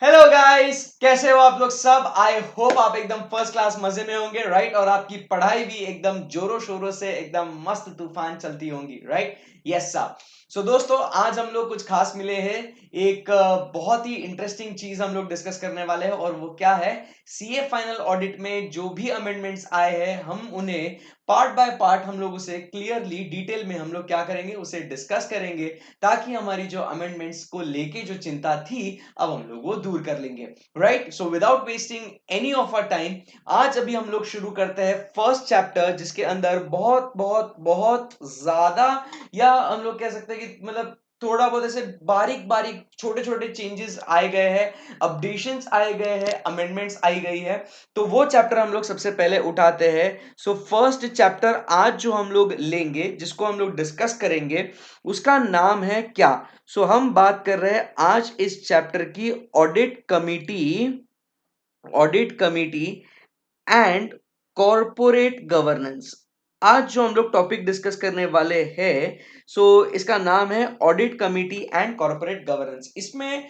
Hello guys, कैसे हो आप लोग सब। आई होप आप एकदम फर्स्ट क्लास मजे में होंगे, राइट। और आपकी पढ़ाई भी एकदम जोरों शोरों से एकदम मस्त तूफान चलती होंगी, राइट। Yes sir. सो दोस्तों, आज हम लोग कुछ खास मिले हैं। एक बहुत ही इंटरेस्टिंग चीज हम लोग डिस्कस करने वाले हैं, और वो क्या है, सीए फाइनल ऑडिट में जो भी अमेंडमेंट्स आए हैं हम उन्हें पार्ट बाय पार्ट हम लोग उसे क्लियरली डिटेल में हम लोग क्या करेंगे, उसे डिस्कस करेंगे, ताकि हमारी जो अमेंडमेंट्स को लेके जो चिंता थी अब हम लोग वो दूर कर लेंगे, right. So without wasting any of our time, आज अभी हम लोग शुरू करते हैं फर्स्ट चैप्टर, जिसके अंदर बहुत बहुत बहुत ज्यादा, या हम लोग कह सकते हैं कि मतलब थोड़ा बहुत ऐसे बारीक बारीक छोटे छोटे चेंजेस आए गए हैं, अपडेशंस आए गए हैं, अमेंडमेंट्स आई गई है। तो वो चैप्टर हम लोग सबसे पहले उठाते हैं। सो फर्स्ट चैप्टर आज जो हम लोग लेंगे, जिसको हम लोग डिस्कस करेंगे, उसका नाम है क्या। सो हम बात कर रहे हैं आज इस चैप्टर की audit committee and corporate governance. आज जो हम लोग टॉपिक डिस्कस करने वाले हैं, सो इसका नाम है audit committee and corporate governance. इसमें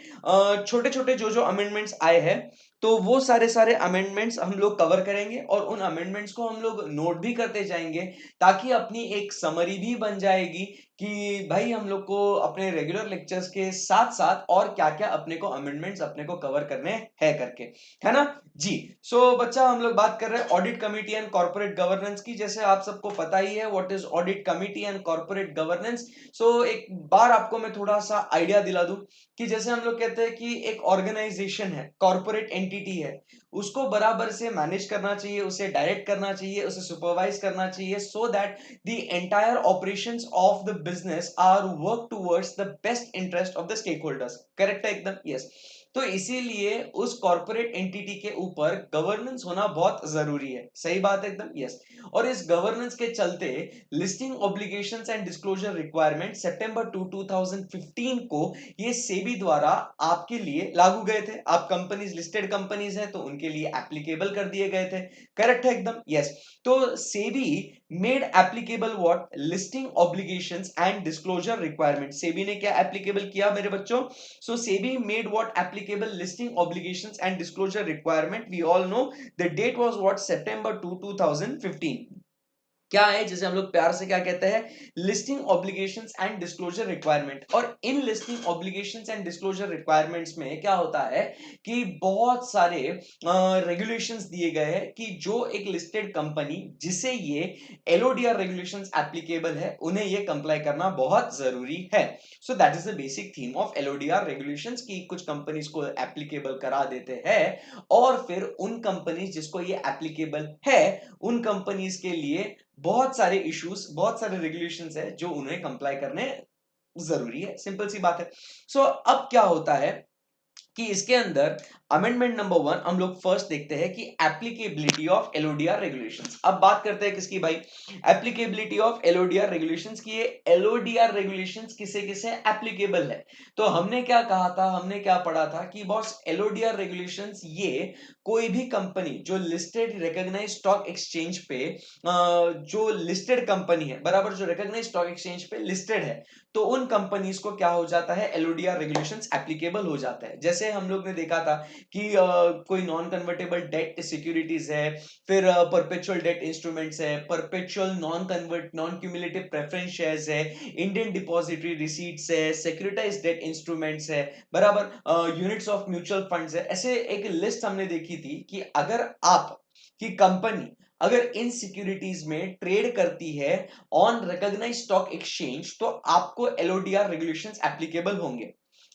छोटे छोटे जो जो अमेंडमेंट्स आए हैं, तो वो सारे सारे अमेंडमेंट्स हम लोग कवर करेंगे, और उन अमेंडमेंट्स को हम लोग नोट भी करते जाएंगे, ताकि अपनी एक समरी भी बन जाएगी कि भाई हम लोग को अपने रेगुलर लेक्चर्स के साथ साथ और क्या क्या अपने को अमेंडमेंट्स अपने को कवर करने हैं करके, है ना जी। सो बच्चा, हम लोग बात कर रहे हैं audit committee and corporate governance की। जैसे आप सबको पता ही है what is audit committee and corporate governance. So एक बार आपको मैं थोड़ा सा आइडिया दिला दूं कि जैसे हम लोग कहते हैं कि एक ऑर्गेनाइजेशन है, कॉर्पोरेट एंटिटी है, उसको बराबर से मैनेज करना चाहिए, उसे डायरेक्ट करना चाहिए, उसे सुपरवाइज करना चाहिए, so that the entire operations of the business are work towards the best interest of the stakeholders. Correct है एकदम, यस। तो इसीलिए उस कॉर्पोरेट एंटिटी के ऊपर गवर्नेंस होना बहुत जरूरी है। सही बात है एकदम, यस। और इस गवर्नेंस के चलते listing obligations and disclosure requirement सितंबर 2015 को ये सेबी द्वारा आपके लिए लागू गए थे। आप कंपनीज, लिस्टेड कंपनीज हैं, तो उनके लिए एप्लीकेबल कर दिए गए थे। करेक्ट है एकदम, यस। तो SEBI made applicable what, listing obligations and disclosure requirement. SEBI ने क्या एप्लीकेबल किया मेरे बच्चों? So SEBI made what applicable listing obligations and disclosure requirement. We all know the date was what, September 2, 2015। क्या है जिसे हम लोग प्यार से क्या कहते हैं, listing obligations and disclosure requirement. और इन listing obligations and disclosure requirements में क्या होता है कि बहुत सारे रेगुलेशंस दिए गए हैं कि जो एक लिस्टेड कंपनी जिसे ये एलओडीआर रेगुलेशंस एप्लीकेबल है, उन्हें ये कंप्लाई करना बहुत जरूरी है। सो that is the basic theme of LODR regulations की कुछ कंपनीज को एप्लीकेबल करा देते हैं, और फिर उन कंपनीज जिसको ये एप्लीकेबल है, उन कंपनीज के लिए बहुत सारे इश्यूज, बहुत सारे रेगुलेशंस है जो उन्हें कंप्लाई करने जरूरी है। सिंपल सी बात है। सो अब क्या होता है कि इसके अंदर अमेंडमेंट नंबर 1 हम लोग फर्स्ट देखते हैं कि एप्लीकेबिलिटी ऑफ एलओडीआर रेगुलेशंस। अब बात करते हैं किसकी भाई, एप्लीकेबिलिटी ऑफ एलओडीआर रेगुलेशंस की। ये एलओडीआर रेगुलेशंस किसे किसे एप्लीकेबल है? तो हमने क्या कहा था, हमने क्या पढ़ा था कि बॉस, एलओडीआर रेगुलेशंस ये कोई भी कंपनी जो लिस्टेड रिकॉग्नाइज्ड स्टॉक एक्सचेंज पे, जो लिस्टेड कंपनी है, बराबर, जो रिकॉग्नाइज्ड स्टॉक एक्सचेंज पे लिस्टेड है, तो उन कंपनीज को क्या हो जाता है, एलओडीआर रेगुलेशंस एप्लीकेबल हो जाता है। जैसे हम लोग ने देखा था कि कोई नॉन कन्वर्टेबल डेट सिक्योरिटीज है, फिर परपेचुअल डेट इंस्ट्रूमेंट्स है, perpetual non cumulative preference shares है, इंडियन डिपॉजिटरी रिसीट्स है, सिक्योरिटाइज्ड डेट इंस्ट्रूमेंट्स है, बराबर, यूनिट्स ऑफ म्यूचुअल फंड्स है। ऐसे एक लिस्ट हमने देखी थी कि अगर आप की कंपनी अगर इन सिक्योरिटीज में ट्रेड करती है ऑन रिकॉग्नाइज्ड स्टॉक एक्सचेंज, तो आपको एलओडीआर रेगुलेशंस एप्लीकेबल होंगे।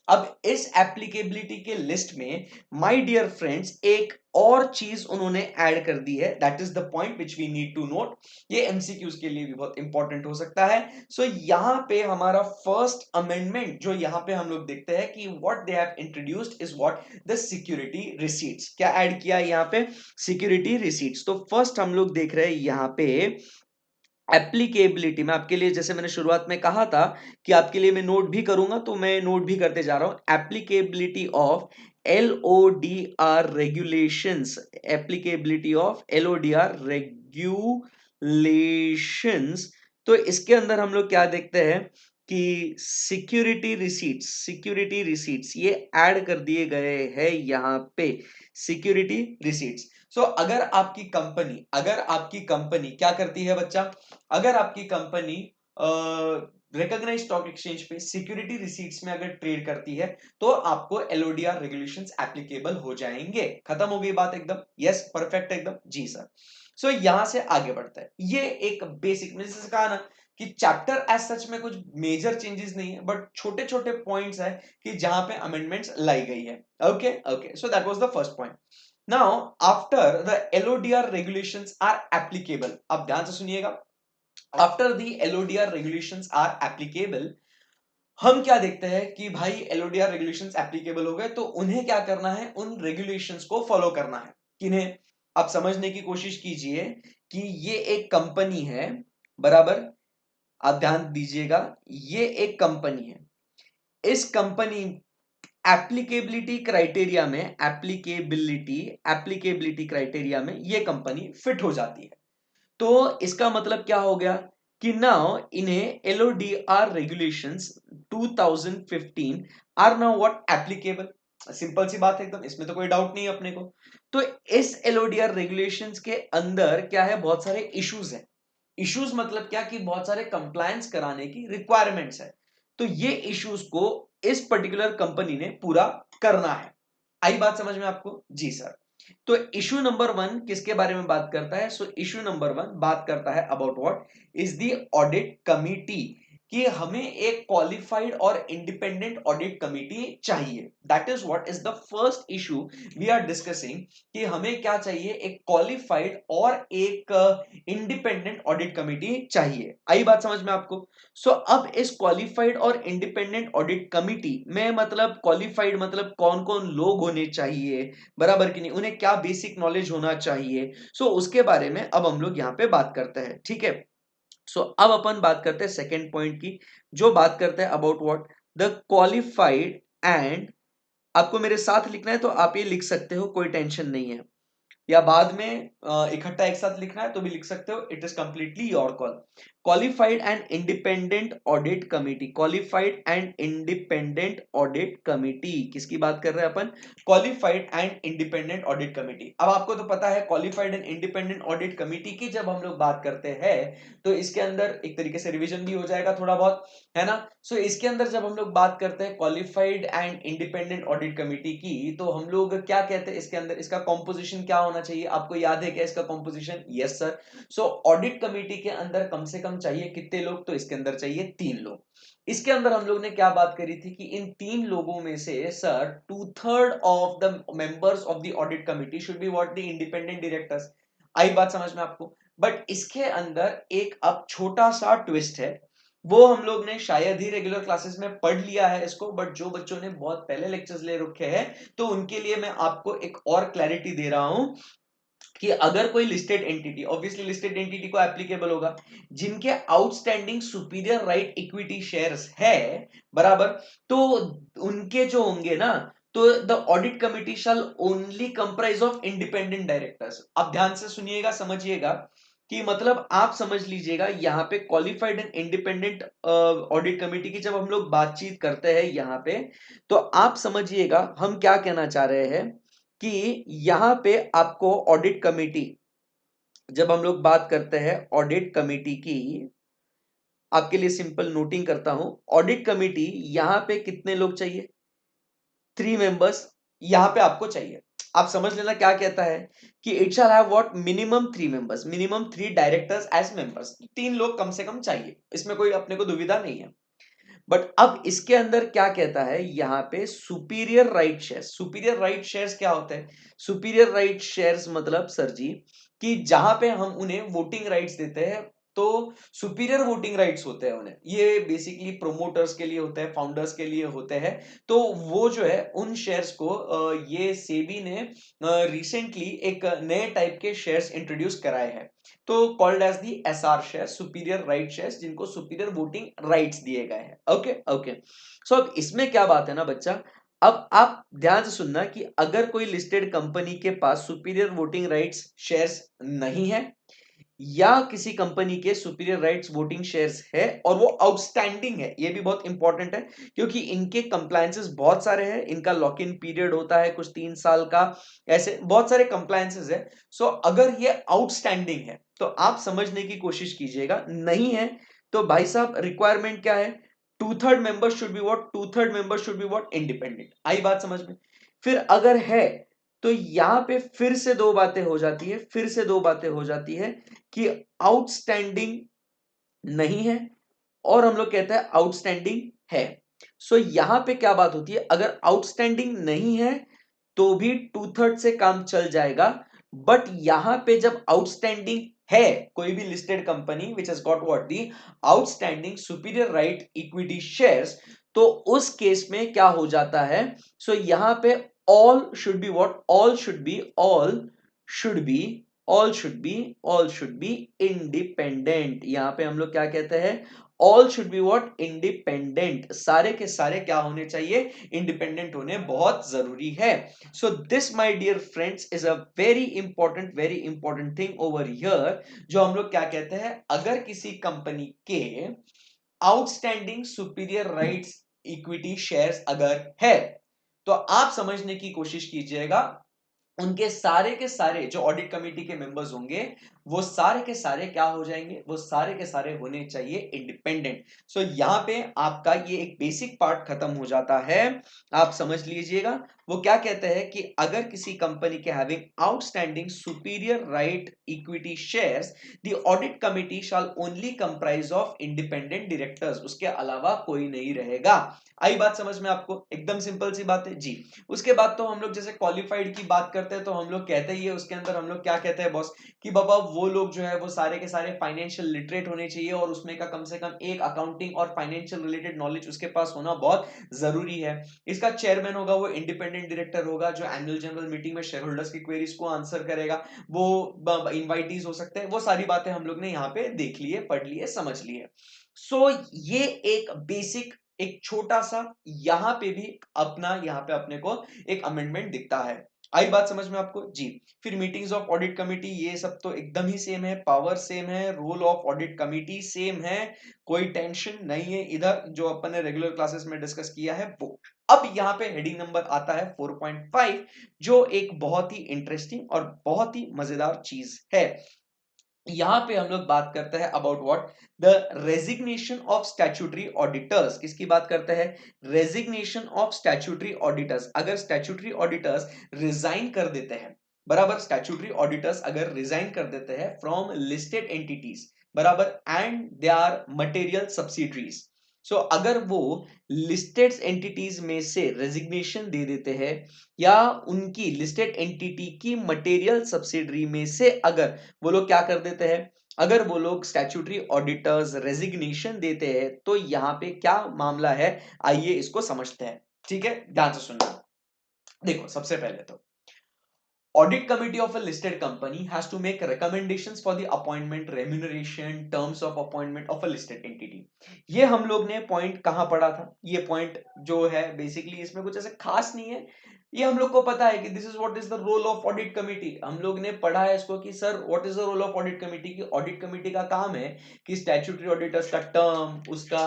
अब इस एप्लीकेबिलिटी के लिस्ट में, माय डियर फ्रेंड्स, एक और चीज उन्होंने ऐड कर दी है। That is the point which we need to note. ये एमसीक्यूज के लिए भी बहुत इंपॉर्टेंट हो सकता है। सो यहां पे हमारा फर्स्ट अमेंडमेंट जो यहां पे हम लोग देखते हैं कि what they have introduced is what, the security receipts. क्या ऐड किया यहां पे, सिक्योरिटी रिसीट्स। तो फर्स्ट हम लोग देख रहे हैं यहां पे एप्लीकेबिलिटी में। आपके लिए, जैसे मैंने शुरुआत में कहा था कि आपके लिए मैं नोट भी करूंगा, तो मैं नोट भी करते जा रहा हूं। Applicability of LODR regulations, applicability of LODR regulations. तो इसके अंदर हम लोग क्या देखते हैं कि सिक्योरिटी रिसीट्स ये ऐड कर दिए गए हैं यहाँ पे, सिक्योरिटी रिसीट्स। सो अगर आपकी कंपनी क्या करती है बच्चा, अगर आपकी कंपनी रिकॉग्नाइज्ड स्टॉक एक्सचेंज पे सिक्योरिटी रिसीट्स में अगर ट्रेड करती है तो आपको एलओडीआर रेगुलेशंस एप्लीकेबल हो जाएंगे। खत्म हो गई बात एकदम, यस परफेक्ट एकदम, जी सर। सो यहां से आगे बढ़ता है, ये एक बेसिक मैंने जैसे कहा ना कि चैप्टर एज सच में कुछ मेजर चेंजेस नहीं है, बट छोटे छोटे पॉइंट्स है कि जहां पे अमेंडमेंट्स लाई गई है। Okay okay, so that was the first point. Now after the LODR regulations are applicable, अब ध्यान से सुनिएगा, after the LODR regulations are applicable, हम क्या देखते हैं कि भाई एलओडीआर रेगुलेशंस एप्लीकेबल हो गए तो उन्हें क्या करना है, उन रेगुलेशंस को फॉलो करना है। किन्हें, आप समझने की कोशिश कीजिए कि ये एक कंपनी है, बराबर, आप ध्यान दीजिएगा, ये एक कंपनी है, इस कंपनी एप्लीकेबिलिटी क्राइटेरिया में ये कंपनी फिट हो जाती है। तो इसका मतलब क्या हो गया कि नाउ इन्हें LODR regulations 2015 are now what applicable. Simple सी बात है एकदम, इसमें तो कोई डाउट नहीं है अपने को। तो इस एलओडीआर रेगुलेशंस के अंदर क्या है, बहुत सारे इश्यूज हैं। इश्यूज मतलब क्या कि बहुत सारे कंप्लायंस कराने की रिक्वायरमेंट्स है, तो ये इश्यूज को इस पर्टिकुलर कंपनी ने पूरा करना है। आई बात समझ में आपको, जी सर। तो इशू नंबर 1 किसके बारे में बात करता है, सो इशू नंबर 1 बात करता है about what is the audit committee, कि हमें एक क्वालिफाइड और इंडिपेंडेंट ऑडिट कमिटी चाहिए। That is what is the first issue we are discussing, कि हमें क्या चाहिए, एक क्वालिफाइड और एक इंडिपेंडेंट ऑडिट कमिटी चाहिए। आई बात समझ में आपको। सो अब इस क्वालिफाइड और इंडिपेंडेंट ऑडिट कमिटी में मतलब क्वालिफाइड मतलब कौन कौन लोग होने चाहिए, बराबर कि नहीं, उन्हें क्या बेसिक नॉलेज होना चाहिए, सो उसके बारे में अब हम लोग यहाँ पे बात करते हैं, ठीक है। सो अब अपन बात करते हैं सेकेंड पॉइंट की, जो बात करते हैं about what the qualified and, आपको मेरे साथ लिखना है तो आप ये लिख सकते हो, कोई टेंशन नहीं है, या बाद में इकट्ठा एक साथ लिखना है तो भी लिख सकते हो, it is completely your call. Qualified and independent audit committee, qualified and independent audit committee, किसकी बात कर रहे हैं अपन, qualified and independent audit committee. अब आपको तो पता है qualified and independent audit committee की जब हम लोग बात करते हैं तो इसके अंदर एक तरीके से रिवीजन भी हो जाएगा थोड़ा बहुत, है ना। सो इसके अंदर जब हम लोग बात करते हैं qualified and independent audit committee की, तो हम लोग क्या कहते हैं इसके अंदर, इसका कॉम्पोजिशन क्या होना चाहिए, आपको याद है क्या इसका कॉम्पोजिशन, यस सर। सो ऑडिट कमिटी के अंदर कम से कम चाहिए कितने लोग, तो इसके अंदर चाहिए 3 लोग। इसके अंदर हम लोग ने क्या बात करी थी कि इन 3 लोगों में से sir 2/3 of the members of the audit committee should be what the independent directors. आई बात समझ में आपको। बट इसके अंदर एक अब छोटा सा ट्विस्ट है, वो हम लोग ने शायद ही रेगुलर क्लासेस में पढ़ लिया है इसको, बट जो बच्चों ने बहुत पहले लेक्चर्स ले रखे हैं तो उनके लिए मैं आपको एक और क्लैरिटी दे रहा हूं कि अगर कोई listed entity, obviously listed entity को एप्लीकेबल होगा, जिनके outstanding superior right equity shares है, बराबर, तो उनके जो होंगे ना, तो the audit committee shall only comprise of independent directors. अब ध्यान से सुनिएगा, समझिएगा कि मतलब आप समझ लीजिएगा यहाँ पे qualified and independent audit committee की जब हम लोग बातचीत करते हैं यहाँ पे, तो आप समझिएगा हम क्या कहना चाह रहे हैं कि यहां पे आपको ऑडिट कमेटी, जब हम लोग बात करते हैं ऑडिट कमेटी की, आपके लिए सिंपल नोटिंग करता हूं, ऑडिट कमेटी यहां पे कितने लोग चाहिए, 3 मेंबर्स यहां पे आपको चाहिए। आप समझ लेना क्या कहता है कि it shall have what minimum 3 members, minimum 3 directors as members, 3 लोग कम से कम चाहिए, इसमें कोई अपने को दुविधा नहीं है। बट अब इसके अंदर क्या कहता है यहाँ पे, superior right shares, superior right shares क्या होते हैं, सुपीरियर राइट शेयर्स मतलब सर जी कि जहां पे हम उन्हें वोटिंग राइट्स देते हैं, तो सुपीरियर वोटिंग राइट्स होते हैं उन्हें, ये बेसिकली प्रोमोटर्स के लिए होते हैं, फाउंडर्स के लिए होते हैं। तो वो जो है उन शेयर्स को ये सेबी ने रिसेंटली एक नए टाइप के शेयर्स इंट्रोड्यूस कराए हैं, तो called as the SR share, superior right shares, जिनको सुपीरियर वोटिंग राइट्स दिए गए हैं। ओके ओके, सो अब इसमें क्या बात है ना बच्चा, अब आप ध्यान से सुनना कि अगर कोई लिस्टेड कंपनी के पास सुपीरियर वोटिंग राइट्स शेयर्स नहीं है, या किसी कंपनी के सुपीरियर राइट्स वोटिंग शेयर्स है और वो आउटस्टैंडिंग है, ये भी बहुत इंपॉर्टेंट है क्योंकि इनके कंप्लायंसेस बहुत सारे हैं, इनका लॉक इन पीरियड होता है कुछ 3 साल का, ऐसे बहुत सारे कंप्लायंसेस है। सो अगर ये आउटस्टैंडिंग है तो आप समझने की कोशिश कीजिएगा, नहीं है तो भाई साहब रिक्वायरमेंट क्या है, 2/3 member should be what, 2/3 member should be what, independent. आई बात समझ में? फिर अगर है तो यहां पे फिर से दो बातें हो जाती है, फिर से दो बातें हो जाती है कि आउटस्टैंडिंग नहीं है और हम लोग कहते हैं आउटस्टैंडिंग है। सो यहां पे क्या बात होती है, अगर आउटस्टैंडिंग नहीं है तो भी 2/3 से काम चल जाएगा, बट यहां पे जब आउटस्टैंडिंग है कोई भी listed company which has got what the outstanding superior right equity shares, तो उस केस में क्या हो जाता है, सो यहां पे all should be what, should be all should be independent. यहां पे हम लोग क्या कहते हैं, all should be what, independent. सारे के सारे क्या होने चाहिए, इंडिपेंडेंट होने बहुत जरूरी है। So this my dear friends is a very important thing over here, जो हम लोग क्या कहते हैं, अगर किसी कंपनी के outstanding superior rights equity shares अगर है तो आप समझने की कोशिश कीजिएगा, उनके सारे के सारे जो ऑडिट कमेटी के मेंबर्स होंगे वो सारे के सारे क्या हो जाएंगे, वो सारे के सारे होने चाहिए इंडिपेंडेंट। सो यहां पे आपका ये एक बेसिक पार्ट खत्म हो जाता है, आप समझ लीजिएगा। वो क्या कहते हैं कि अगर किसी कंपनी के having outstanding superior right equity shares, the audit committee shell only comprise of independent directors, उसके अलावा कोई नहीं रहेगा। आई बात समझ में आपको, एकदम सिंपल सी बात है जी। उसके बाद तो हम लोग जैसे क्वालिफाइड की बात करते हैं तो हम लोग कहते ही है उसके अंदर, हम लोग क्या कहते हैं बॉस, कि बाबा वो लोग जो है वो सारे के सारे फाइनेंशियल लिटरेट होने चाहिए और उसमें का कम से कम एक अकाउंटिंग और फाइनेंशियल रिलेटेड नॉलेज उसके पास होना बहुत जरूरी है। इसका चेयरमैन होगा वो इंडिपेंडेंट डायरेक्टर होगा, जो एनुअल जनरल मीटिंग में शेयर होल्डर्स की क्वेरीज को आंसर करेगा, वो इनवाइटीज हो सकते हैं, वो सारी बातें हम लोग ने यहाँ पे देख लिए, पढ़ लिए, समझ लिए। सो ये एक बेसिक, एक छोटा सा यहां पे भी अपना, यहां पे अपने को एक अमेंडमेंट दिखता है। आई बात समझ में आपको जी। फिर मीटिंग्स ऑफ ऑडिट कमिटी, ये सब तो एकदम ही सेम है, पावर सेम है, role of audit committee same है, कोई टेंशन नहीं है इधर, जो अपन ने रेगुलर क्लासेस में डिस्कस किया है वो। अब यहाँ पे हेडिंग नंबर आता है 4.5, जो एक बहुत ही इंटरेस्टिंग और बहुत ही मजेदार चीज है। यहां पे हम लोग बात करते हैं about what, the resignation of statutory auditors. किसकी बात करते हैं, रेजिग्नेशन ऑफ स्टैट्यूटरी ऑडिटर्स। अगर स्टैट्यूटरी ऑडिटर्स रिजाइन कर देते हैं, बराबर, स्टैट्यूटरी ऑडिटर्स अगर रिजाइन कर देते हैं फ्रॉम लिस्टेड एंटिटीज, बराबर, and they are material subsidiaries. So अगर वो लिस्टेड एंटिटीज में से रेजिग्नेशन दे देते हैं या उनकी लिस्टेड एंटिटी की मटेरियल सब्सिडरी में से अगर वो लोग क्या कर देते हैं, अगर वो लोग स्टैट्यूटरी ऑडिटर्स रेजिग्नेशन देते हैं, तो यहां पे क्या मामला है, आइए इसको समझते हैं। ठीक है, ध्यान से सुनना। देखो सबसे पहले तो audit committee of a listed company has to make recommendations for the appointment, remuneration, terms of appointment of a listed entity। ये हम लोग ने पॉइंट कहां पढ़ा था, ये पॉइंट जो है बेसिकली इसमें कुछ ऐसे खास नहीं है, ये हम लोग को पता है कि this is what is the role of audit committee. हम लोग ने पढ़ा है इसको कि sir what is the role of audit committee, की ऑडिट कमिटी का काम है कि स्टैट्यूटरी ऑडिटर्स का टर्म, उसका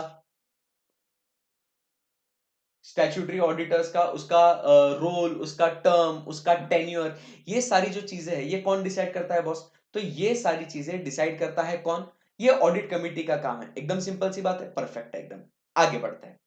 स्टैट्यूटरी ऑडिटर्स का उसका रोल, उसका टर्म, उसका टेन्योर, ये सारी जो चीजें हैं ये कौन डिसाइड करता है बॉस, तो ये सारी चीजें डिसाइड करता है कौन, ये ऑडिट कमेटी का काम है। एकदम सिंपल सी बात है, परफेक्ट है एकदम। आगे बढ़ते हैं।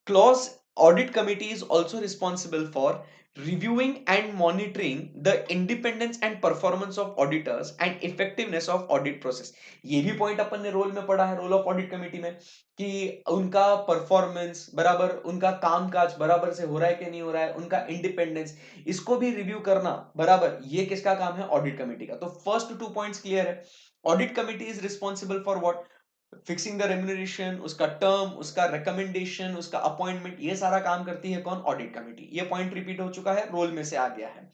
Clause, audit committee is also responsible for reviewing and monitoring the independence and performance of auditors and effectiveness of audit process। ये भी पॉइंट अपन ने रोल में पढ़ा है, रोल ऑफ ऑडिट कमेटी में, कि उनका परफॉर्मेंस बराबर, उनका कामकाज बराबर से हो रहा है कि नहीं हो रहा है, उनका इंडिपेंडेंस, इसको भी रिव्यू करना बराबर, ये किसका काम है, ऑडिट कमेटी का। तो फर्स्ट 2 पॉइंट्स क्लियर है। Audit committee is responsible for what, fixing the remuneration, उसका टर्म, उसका रिकमेंडेशन, उसका अपॉइंटमेंट, ये सारा काम करती है कौन, ऑडिट कमेटी। ये पॉइंट रिपीट हो चुका है, रोल में से आ गया है।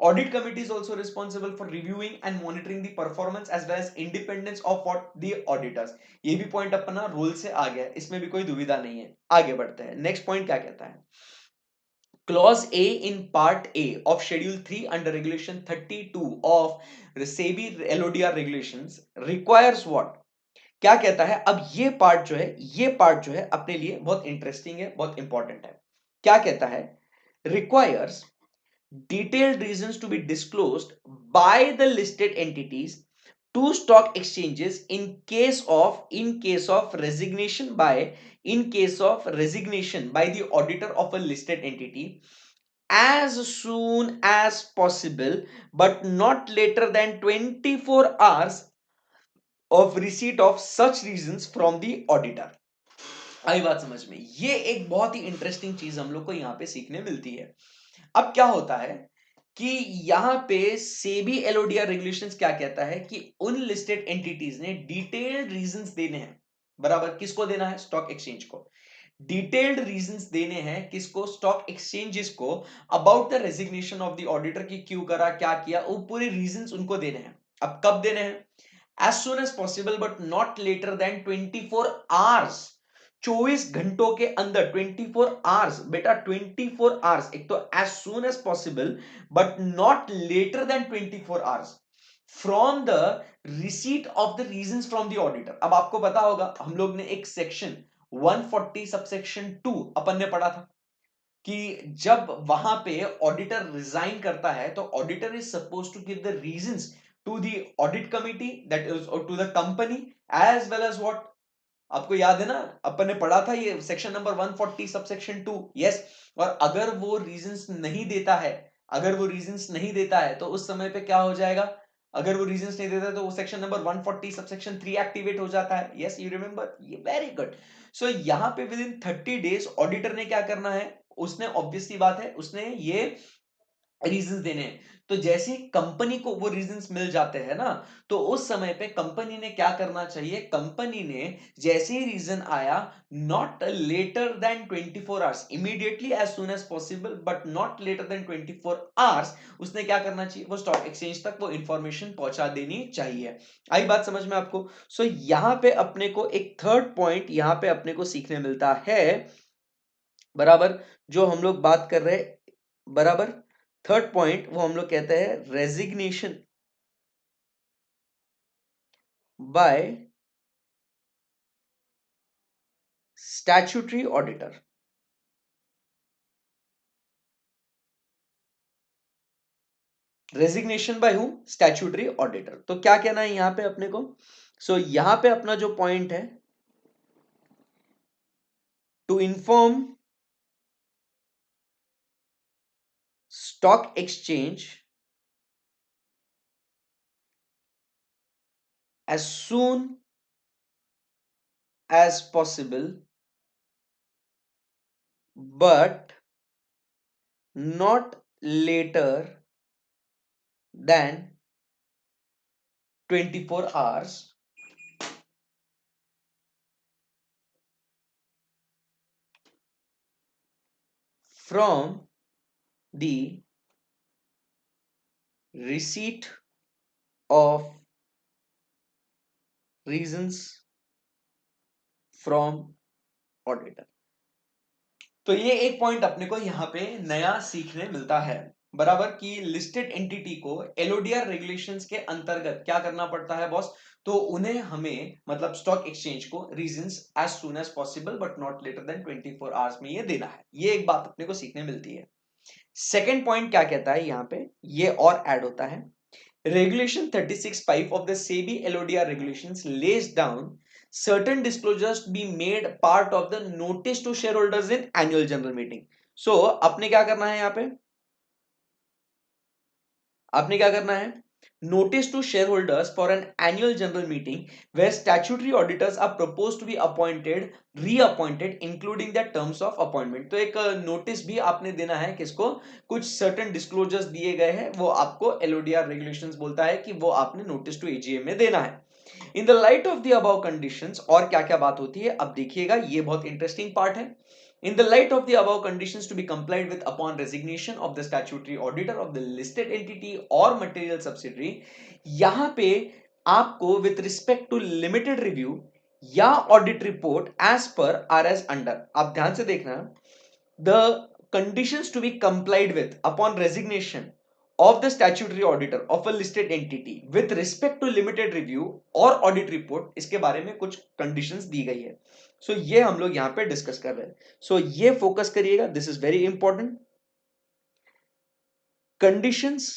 Audit committee is also responsible for reviewing and monitoring the performance as well as independence of what the auditors। ये भी पॉइंट अपना रोल से आ गया है, इसमें भी कोई दुविधा नहीं है। आगे बढ़ते हैं, नेक्स्ट पॉइंट क्या कहता है, Clause A in Part A of Schedule 3 under Regulation 32 of SEBI LODR regulations requires what? क्या कहता है? अब ये पार्ट जो है अपने लिए बहुत इंटरेस्टिंग है, बहुत इंपॉर्टेंट है। क्या कहता है? Requires detailed reasons to be disclosed by the listed entities to stock exchanges in case of resignation by the auditor of a listed entity as soon as possible, but not later than 24 hours of receipt of such reasons from the auditor. आई बात समझ में? ये एक बहुत ही interesting चीज हम लोग को यहां पे सीखने मिलती है। अब क्या होता है कि यहां पे सेबी एलओडीआर रेगुलेशंस क्या कहता है कि उन लिस्टेड एंटिटीज ने डिटेल्ड रीजंस देने हैं। बराबर, किसको देना है? स्टॉक एक्सचेंज को। डिटेल्ड रीजंस देने हैं किसको? स्टॉक एक्सचेंजेस को, about the resignation of the auditor की क्यों करा, क्या किया, वो पूरे रीजंस उनको देने हैं। अब कब देने हैं? As soon as possible but not later than 24 hours. 24 घंटों के अंदर, 24 आवर्स बेटा, 24 आवर्स। एक तो as soon as possible but not later than 24 hours from the receipt of the reasons from the auditor. अब आपको पता होगा, हम लोग ने एक सेक्शन 140 सबसेक्शन 2 अपन ने पढ़ा था कि जब वहां पे ऑडिटर रिजाइन करता है तो auditor is suppose to give the reasons to the audit committee, that is to the company, as well as what. आपको याद है ना, अपन ने पढ़ा था ये सेक्शन नंबर 140 सबसेक्शन 2। यस। और अगर वो रीजंस नहीं देता है, तो उस समय पे क्या हो जाएगा? अगर वो रीजंस नहीं देता तो वो सेक्शन नंबर 140 सबसेक्शन 3 एक्टिवेट हो जाता है। Yes, you remember? ये वेरी गुड। सो यहां पे विद इन 30 डेज ऑडिटर ने क्या करना है? उसने ऑब्वियसली बात है, उसने ये रीजंस देने हैं। तो जैसे कंपनी को वो रीजंस मिल जाते हैं ना, तो उस समय पे कंपनी ने क्या करना चाहिए? कंपनी ने जैसे ही रीजन आया, not later than 24 hours, immediately as soon as possible but not later than 24 hours, उसने क्या करना चाहिए? वो स्टॉक एक्सचेंज तक वो इंफॉर्मेशन पहुंचा देनी चाहिए। आई बात समझ में आपको? सो यहां पे अपने को एक थर्ड पॉइंट यहां पे अपने को सीखने मिलता है। बराबर, जो हम लोग बात कर रहे हैं, बराबर, थर्ड पॉइंट वो हम लोग कहते हैं resignation by statutory auditor. Resignation by हूं? Statutory auditor. तो क्या कहना है यहां पे अपने को? यहां पे अपना जो पॉइंट है, to inform stock exchange as soon as possible but not later than 24 hours from the receipt of reasons from auditor। तो ये एक पॉइंट अपने को यहां पे नया सीखने मिलता है। बराबर, की लिस्टेड एंटिटी को एलओडीआर रेगुलेशंस के अंतर्गत क्या करना पड़ता है बॉस? तो उन्हें हमें, मतलब स्टॉक एक्सचेंज को, reasons as soon as possible but not later than 24 hours में ये देना है। ये एक बात अपने को सीखने मिलती है। सेकेंड पॉइंट क्या कहता है यहां पे, ये और ऐड होता है। Regulation 36(5) of the SEBI LODR regulations lays down certain disclosures to be made part of the notice to shareholders in annual general meeting. So, आपने क्या करना है यहां पे? आपने क्या करना है? Notice to shareholders for an annual general meeting where statutory auditors are proposed to be appointed, reappointed, including the terms of appointment. तो एक नोटिस भी आपने देना है किसको? कुछ सर्टेन डिस्क्लोजर्स दिए गए हैं, वो आपको एलओडीआर रेगुलेशंस बोलता है कि वो आपने नोटिस टू एजीएम में देना है। In the light of the above conditions, और क्या क्या बात होती है अब देखिएगा, ये बहुत इंटरेस्टिंग पार्ट है। In the light of the above conditions to be complied with upon resignation of the statutory auditor of the listed entity or material subsidiary, यहां पे आपको with respect to limited review या audit report as per RS under, आप ध्यान से देखना, the conditions to be complied with upon resignation of the statutory auditor of a listed entity with respect to limited review और audit report, इसके बारे में कुछ conditions दी गई है. So ये हम लोग यहाँ पे डिस्कस कर रहे हैं. So ये फोकस करिएगा, this is very important. Conditions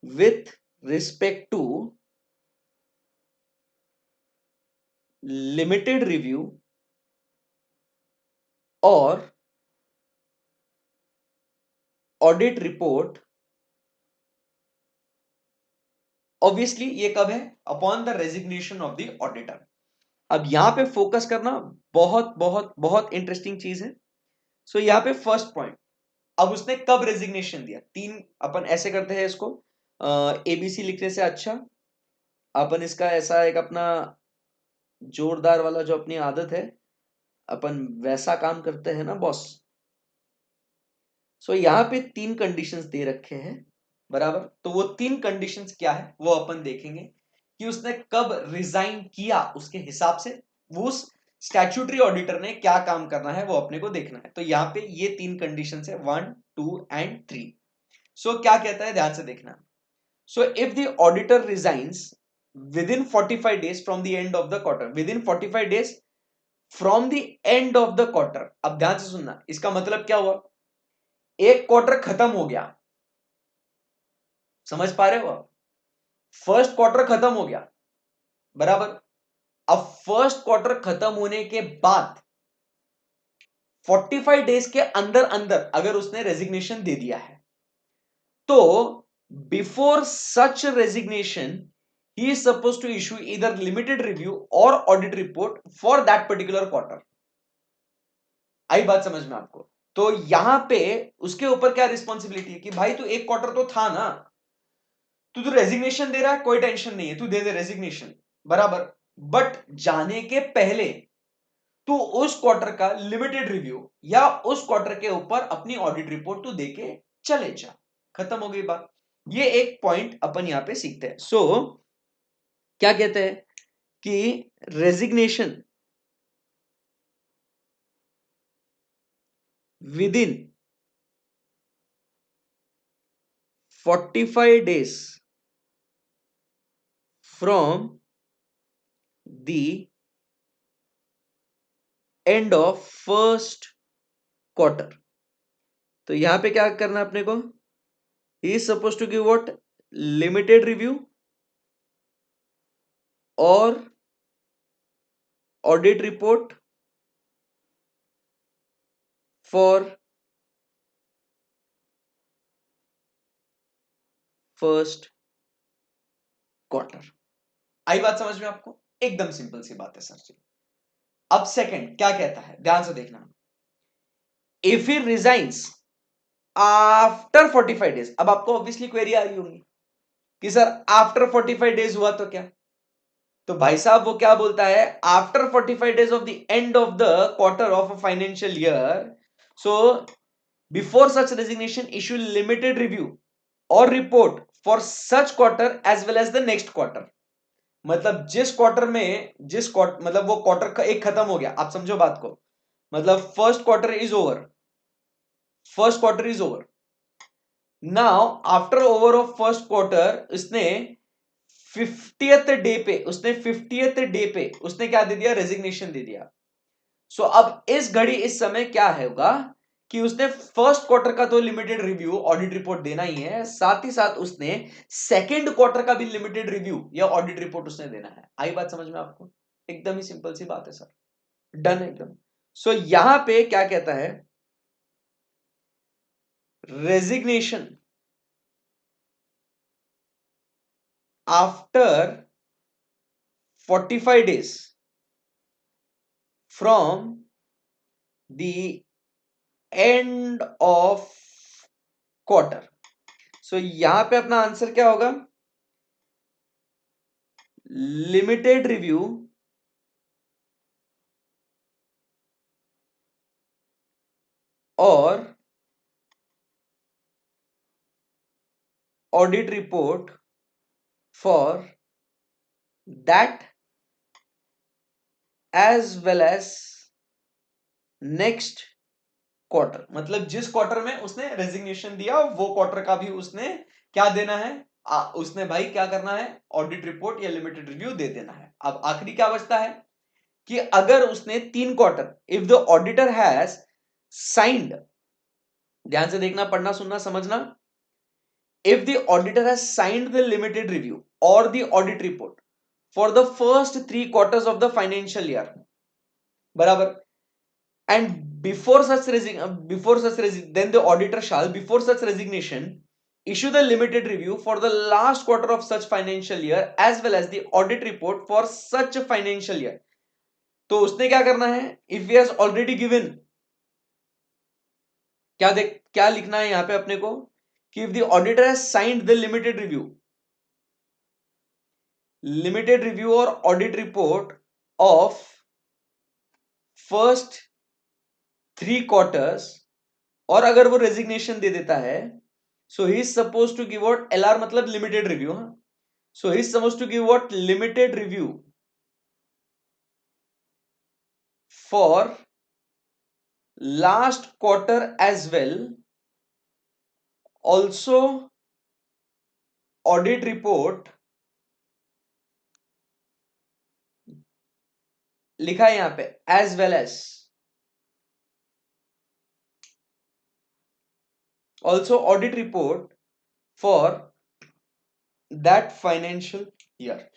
with respect to limited review or audit report, obviously ये कब है? Upon the resignation of the auditor. अब यहां पे फोकस करना बहुत बहुत बहुत इंटरेस्टिंग चीज है. सो यहां पे फर्स्ट पॉइंट, अब उसने कब रेजिग्नेशन दिया? तीन अपन ऐसे करते हैं इसको, एबीसी लिखने से अच्छा अपन इसका ऐसा एक अपना जोरदार वाला जो अपनी आदत है, अपन वैसा काम करते हैं ना बॉस. सो यहां पे तीन कंडीशंस दे रखे हैं, बराबर. तो वो तीन कंडीशंस क्या है वो अपन देखेंगे कि उसने कब रिजाइन किया, उसके हिसाब से वो उस स्टैट्यूटरी ऑडिटर ने क्या काम करना है वो अपने को देखना है. तो यहाँ पे ये तीन कंडीशंस है, 1, 2 एंड 3. सो क्या कहता है, ध्यान से देखना. सो if the auditor resigns within 45 days from the end of the quarter, within 45 days from the end of the quarter. अब ध्यान से सुनना, इसका मतलब क्या हुआ? एक क्वार्टर खत्म हो गया, समझ पा रहे हो आप? फर्स्ट क्वार्टर खत्म हो गया, बराबर. अब फर्स्ट क्वार्टर खत्म होने के बाद 45 डेज के अंदर अंदर अगर उसने रेजिग्नेशन दे दिया है, तो before such resignation he is supposed to issue either limited review or audit report for that particular quarter. आई बात समझ में आपको? तो यहां पे उसके ऊपर क्या रिस्पॉन्सिबिलिटी है कि भाई तू एक क्वार्टर तो था ना, तू तो रेजिग्नेशन दे रहा है, कोई टेंशन नहीं है, तू दे दे रेजिग्नेशन, बराबर. बट जाने के पहले तू उस क्वार्टर का लिमिटेड रिव्यू या उस क्वार्टर के ऊपर अपनी ऑडिट रिपोर्ट तू देके चले जा. खत्म हो गई बात. ये एक पॉइंट अपन यहां पे सीखते हैं. सो क्या कहते हैं कि resignation within 45 days from the end of first quarter. तो यहां पे क्या करना अपने को? he is supposed to give what? limited review or audit report for first quarter. आई बात समझ में आपको? एकदम सिंपल सी बात है सर जी. अब सेकंड क्या कहता है, ध्यान से देखना. If he resigns after 45 days. अब आपको ऑब्वियसली क्वेरी आ रही होगी कि सर आफ्टर 45 डेज हुआ तो क्या? तो भाई साहब वो क्या बोलता है, after 45 days of the end of the quarter of a financial year, so before such resignation issue limited review और report for such quarter as well as the next quarter. मतलब जिस क्वार्टर में जिस क्वार्टर, मतलब वो quarter का एक खत्म हो गया, आप समझो बात को. मतलब first quarter is over, first quarter is over. Now after over of first quarter उसने 50th डे पे उसने क्या दे दिया? रेजिग्नेशन दे दिया. सो अब इस घड़ी इस समय क्या होगा कि उसने फर्स्ट क्वार्टर का तो लिमिटेड रिव्यू ऑडिट रिपोर्ट देना ही है, साथ ही साथ उसने सेकंड क्वार्टर का भी लिमिटेड रिव्यू या ऑडिट रिपोर्ट उसने देना है. आई बात समझ में आपको? एकदम ही सिंपल सी बात है सर, डन एकदम. सो यहां पे क्या कहता है, resignation after 45 days from the end of quarter. सो यहां पे अपना आंसर क्या होगा? लिमिटेड रिव्यू और audit report for that as well as next quarter, मतलब जिस क्वार्टर में उसने रेजिग्नेशन दिया वो क्वार्टर का भी उसने क्या देना है, उसने भाई क्या करना है, ऑडिट रिपोर्ट या लिमिटेड रिव्यू दे देना है। अब आखिरी क्या बचता है कि अगर उसने 3 quarter, if the auditor has signed, ध्यान से देखना, पढ़ना सुनना समझना, if the auditor has signed the limited review or the audit report for the first 3 quarters of the financial year, बराबर, and then the auditor shall before such resignation issue the limited review for the last quarter of such financial year as well as the audit report for such financial year। तो उसने क्या करना है, if he has already given, क्या लिखना है यहां पे अपने को कि if the auditor has signed the limited review or audit report of first 3 quarters, और अगर वो रेजिग्नेशन दे देता है, so he is suppose to give out LR, मतलब limited review, so he is suppose to give out limited review for last quarter as well, also audit report, लिखा है यहां पे as well as, also audit report for that financial year.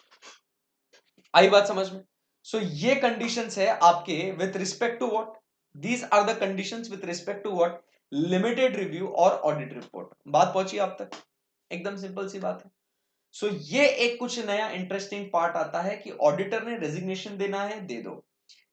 आई बात समझ में? So ये कंडीशंस है आपके with respect to what, these are the conditions with respect to what, limited review और ऑडिट रिपोर्ट। बात पहुंची आप तक? एकदम सिंपल सी बात है। सो ये एक कुछ नया इंटरेस्टिंग पार्ट आता है कि ऑडिटर ने रेजिग्नेशन देना है, दे दो।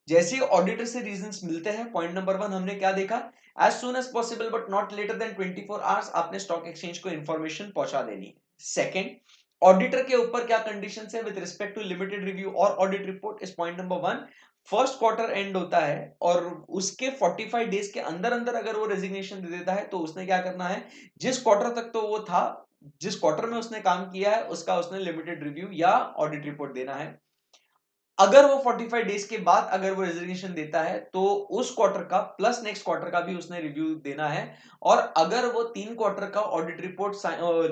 जैसे ही ऑडिटर से रीजंस मिलते हैं, पॉइंट नंबर 1 हमने क्या देखा, as soon as possible but not later than 24 hours आपने स्टॉक एक्सचेंज को इंफॉर्मेशन पहुंचा देनी है। सेकंड, ऑडिटर के ऊपर क्या कंडीशंस है with respect to limited review और ऑडिट रिपोर्ट इस point number 1, first quarter end होता है और उसके 45 डेज के अंदर अंदर अगर वो रेजिग्नेशन दे देता है तो उसने क्या करना है, जिस क्वार्टर तक तो वो था, जिस क्वार्टर में उसने काम किया है उसका उसने लिमिटेड रिव्यू या ऑडिट रिपोर्ट देना है। अगर वो 45 डेज के बाद अगर वो रेजिग्नेशन देता है तो उस क्वार्टर का प्लस नेक्स्ट क्वार्टर का भी उसने रिव्यू देना है। और अगर वो 3 क्वार्टर का ऑडिट रिपोर्ट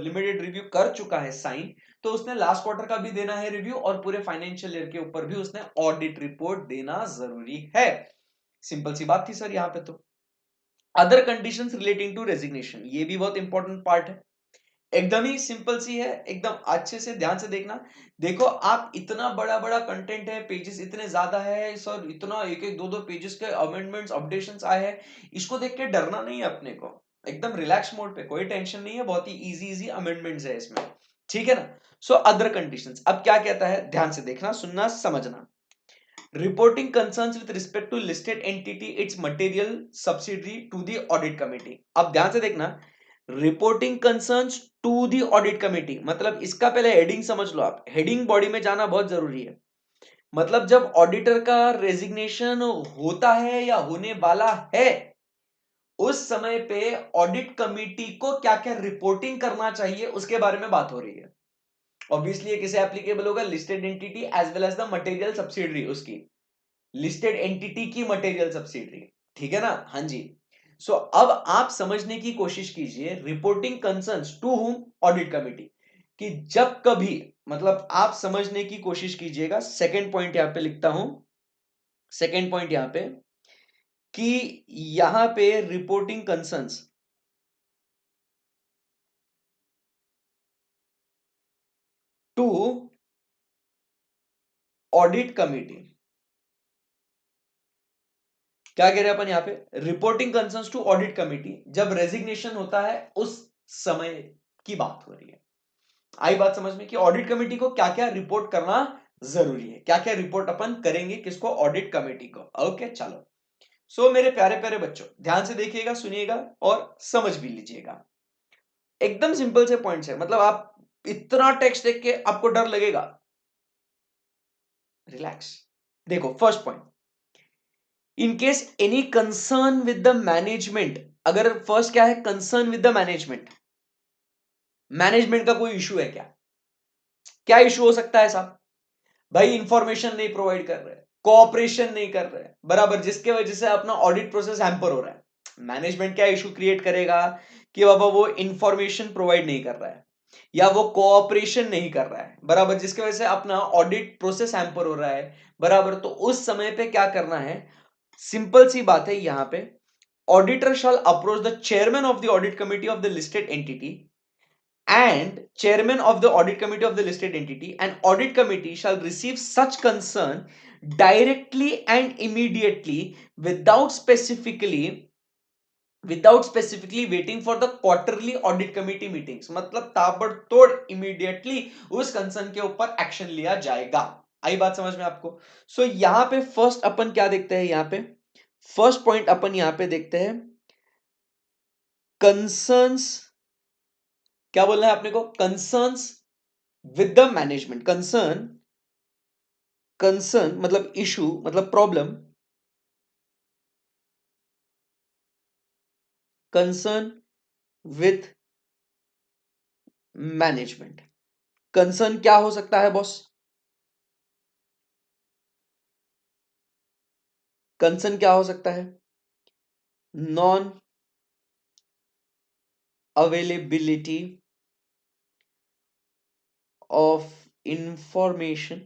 लिमिटेड रिव्यू कर चुका है साइन, तो उसने लास्ट क्वार्टर का भी देना है रिव्यू और पूरे फाइनेंशियल ईयर के ऊपर भी उसने ऑडिट रिपोर्ट देना जरूरी है। सिंपल सी बात थी सर यहाँ पे। तो other conditions relating to resignation, ये भी बहुत इंपॉर्टेंट पार्ट है, एकदम ही सिंपल सी है, एकदम अच्छे से ध्यान से देखना। देखो आप, इतना बड़ा बड़ा कंटेंट है, पेजेस इतने ज्यादा है सर, इतना एक एक दो दो पेजेस के अमेंडमेंट्स अपडेशंस आए हैं, इसको देख के डरना नहीं है अपने को, एकदम रिलैक्स मोड पे, कोई टेंशन नहीं है, बहुत ही इजी इजी अमेंडमेंट्स है इसमें, ठीक है ना। सो अदर कंडीशंस, अब क्या कहता है, ध्यान से देखना, सुनना, समझना। Reporting concerns with respect to listed entity its material subsidiary to the audit committee. अब ध्यान से देखना, reporting concerns to the audit committee, मतलब इसका पहले हेडिंग समझ लो आप, हेडिंग बॉडी में जाना बहुत जरूरी है। मतलब जब ऑडिटर का रेजिग्नेशन होता है या होने वाला है, उस समय पे ऑडिट कमिटी को क्या क्या रिपोर्टिंग करना चाहिए उसके बारे में बात हो रही है। ऑब्वियसली ये किसे एप्लीकेबल होगा, listed entity as well as the material subsidiary, उसकी लिस्टेड एंटिटी की मटेरियल सब्सिडरी, ठीक है ना। हाँ जी। सो अब आप समझने की कोशिश कीजिए, reporting concerns to hmm, audit committee, कि जब कभी, मतलब आप समझने की कोशिश कीजिएगा, सेकेंड पॉइंट यहां पे लिखता हूं, सेकेंड पॉइंट यहां पे, कि यहां पे reporting concerns to audit committee, क्या कह रहे हैं अपन यहां पे, reporting concerns to audit committee, जब रेजिग्नेशन होता है उस समय की बात हो रही है। आई बात समझ में कि ऑडिट कमेटी को क्या क्या रिपोर्ट करना जरूरी है, क्या क्या रिपोर्ट अपन करेंगे, किसको, ऑडिट कमेटी को। ओके चलो। सो मेरे प्यारे प्यारे बच्चों, ध्यान से देखिएगा, सुनिएगा और समझ भी लीजिएगा। एकदम सिंपल से पॉइंट्स है, मतलब आप इतना टेक्स्ट देख के आपको डर लगेगा, रिलैक्स। देखो first point, in case any concern with the management, अगर फर्स्ट क्या है, concern with the management, management का कोई इशू है क्या, क्या इशू हो सकता है साहब, भाई इंफॉर्मेशन नहीं प्रोवाइड कर रहे, कोऑपरेशन नहीं कर रहे हैं, बराबर, जिसके वजह से अपना ऑडिट प्रोसेस हैम्पर हो रहा है। मैनेजमेंट क्या इशू क्रिएट करेगा कि बाबा वो इंफॉर्मेशन प्रोवाइड नहीं कर रहा है या वो कोऑपरेशन नहीं कर रहा है, बराबर, जिसकी वजह से अपना ऑडिट प्रोसेस हैम्पर हो रहा है, बराबर। तो उस समय पे क्या करना है, सिंपल सी बात है यहां पे, auditor shall approach the chairman of the audit committee of the listed entity and chairman of the audit committee of the listed entity, and audit committee shall receive such concern directly and immediately without specifically waiting for the quarterly audit committee meetings। मतलब ताबड़तोड़ immediately उस concern के ऊपर action लिया जाएगा। आई बात समझ में आपको? सो यहां पे फर्स्ट अपन क्या देखते हैं, यहां पे फर्स्ट पॉइंट अपन यहां पे देखते हैं कंसर्न्स, क्या बोलना है अपने को, concerns with the management. Concern मतलब इशू, मतलब problem, concern with management. Concern क्या हो सकता है बॉस? कंसर्न क्या हो सकता है? Non availability of information,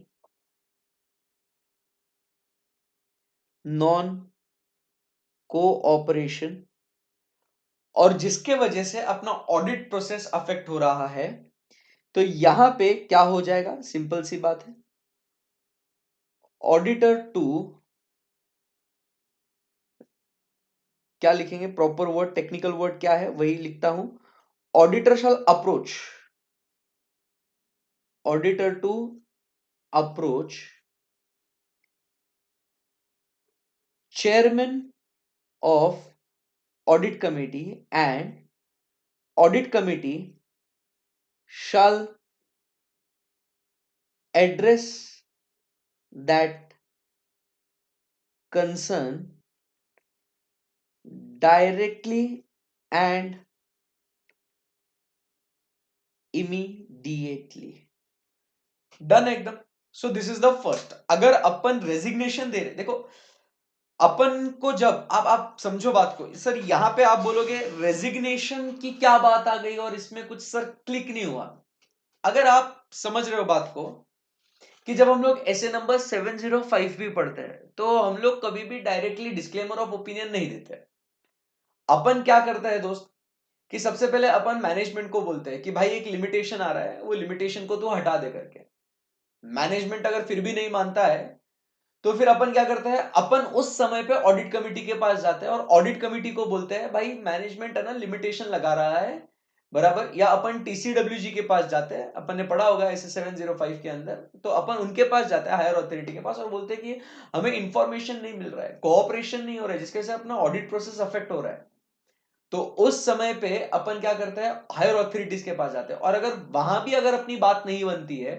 non cooperation, और जिसके वजह से अपना ऑडिट प्रोसेस अफेक्ट हो रहा है। तो यहां पे क्या हो जाएगा, सिंपल सी बात है, ऑडिटर टू, क्या लिखेंगे प्रॉपर वर्ड, टेक्निकल वर्ड क्या है वही लिखता हूं, auditor shall approach, auditor to approach chairman of audit committee, and audit committee shall address that concern directly and immediately। Done एकदम। So this is the first. अगर अपन रेजिग्नेशन दे रहे, देखो अपन को जब आप समझो बात को सर, यहां पे आप बोलोगे रेजिग्नेशन की क्या बात आ गई और इसमें कुछ सर क्लिक नहीं हुआ। अगर आप समझ रहे हो बात को कि जब हम लोग एसए नंबर 705 भी पढ़ते हैं तो हम लोग कभी भी डायरेक्टली डिस्क्लेमर ऑफ ओपिनियन नहीं देते। अपन क्या करता है दोस्त कि सबसे पहले अपन मैनेजमेंट को बोलते हैं कि भाई एक लिमिटेशन आ रहा है, वो लिमिटेशन को तू हटा दे करके। मैनेजमेंट अगर फिर भी नहीं मानता है तो फिर अपन क्या करते हैं, अपन उस समय पे ऑडिट कमिटी के पास जाते हैं और ऑडिट कमिटी को बोलते हैं भाई मैनेजमेंट है ना लिमिटेशन लगा रहा है, बराबर। या अपन टीसीडब्ल्यूजी के पास जाते हैं, अपन ने पढ़ा होगा ऐसे 705 के अंदर, तो अपन उनके पास जाते हैं हायर अथॉरिटी के पास और बोलते हैं कि हमें इंफॉर्मेशन नहीं मिल रहा है, कोऑपरेशन नहीं हो रहा है, जिसके से अपना ऑडिट प्रोसेस अफेक्ट हो रहा है। तो उस समय पे अपन क्या करते हैं, हायर अथॉरिटीज के पास जाते हैं, और अगर वहां भी अगर अपनी बात नहीं बनती है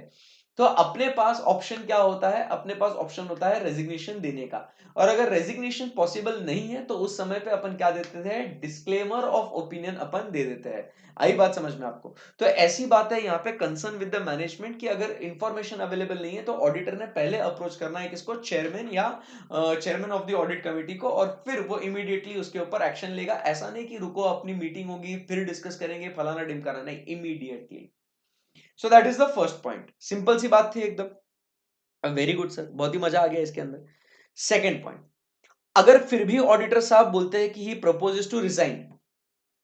तो अपने पास ऑप्शन क्या होता है, अपने पास ऑप्शन होता है रेजिग्नेशन देने का। और अगर रेजिग्नेशन पॉसिबल नहीं है तो उस समय पे अपन क्या देते थे, डिस्क्लेमर ऑफ ओपिनियन अपन दे देते हैं। आई बात समझ में आपको? तो ऐसी बात है यहाँ पे कंसर्न विद द मैनेजमेंट की अगर इंफॉर्मेशन अवेलेबल नहीं है तो ऑडिटर ने पहले अप्रोच करना है किसको, चेयरमैन या chairman of the audit committee को, और फिर वो इमीडिएटली उसके ऊपर एक्शन लेगा। ऐसा नहीं कि रुको अपनी मीटिंग होगी फिर डिस्कस करेंगे फलाना ढिमकाना, नहीं, immediately. So that is the first point. Simple सी बात थी एकदम। वेरी गुड सर, बहुत ही मजा आ गया इसके अंदर। सेकेंड पॉइंट, अगर फिर भी ऑडिटर साहब बोलते हैं कि ही प्रपोजेस टू रिजाइन,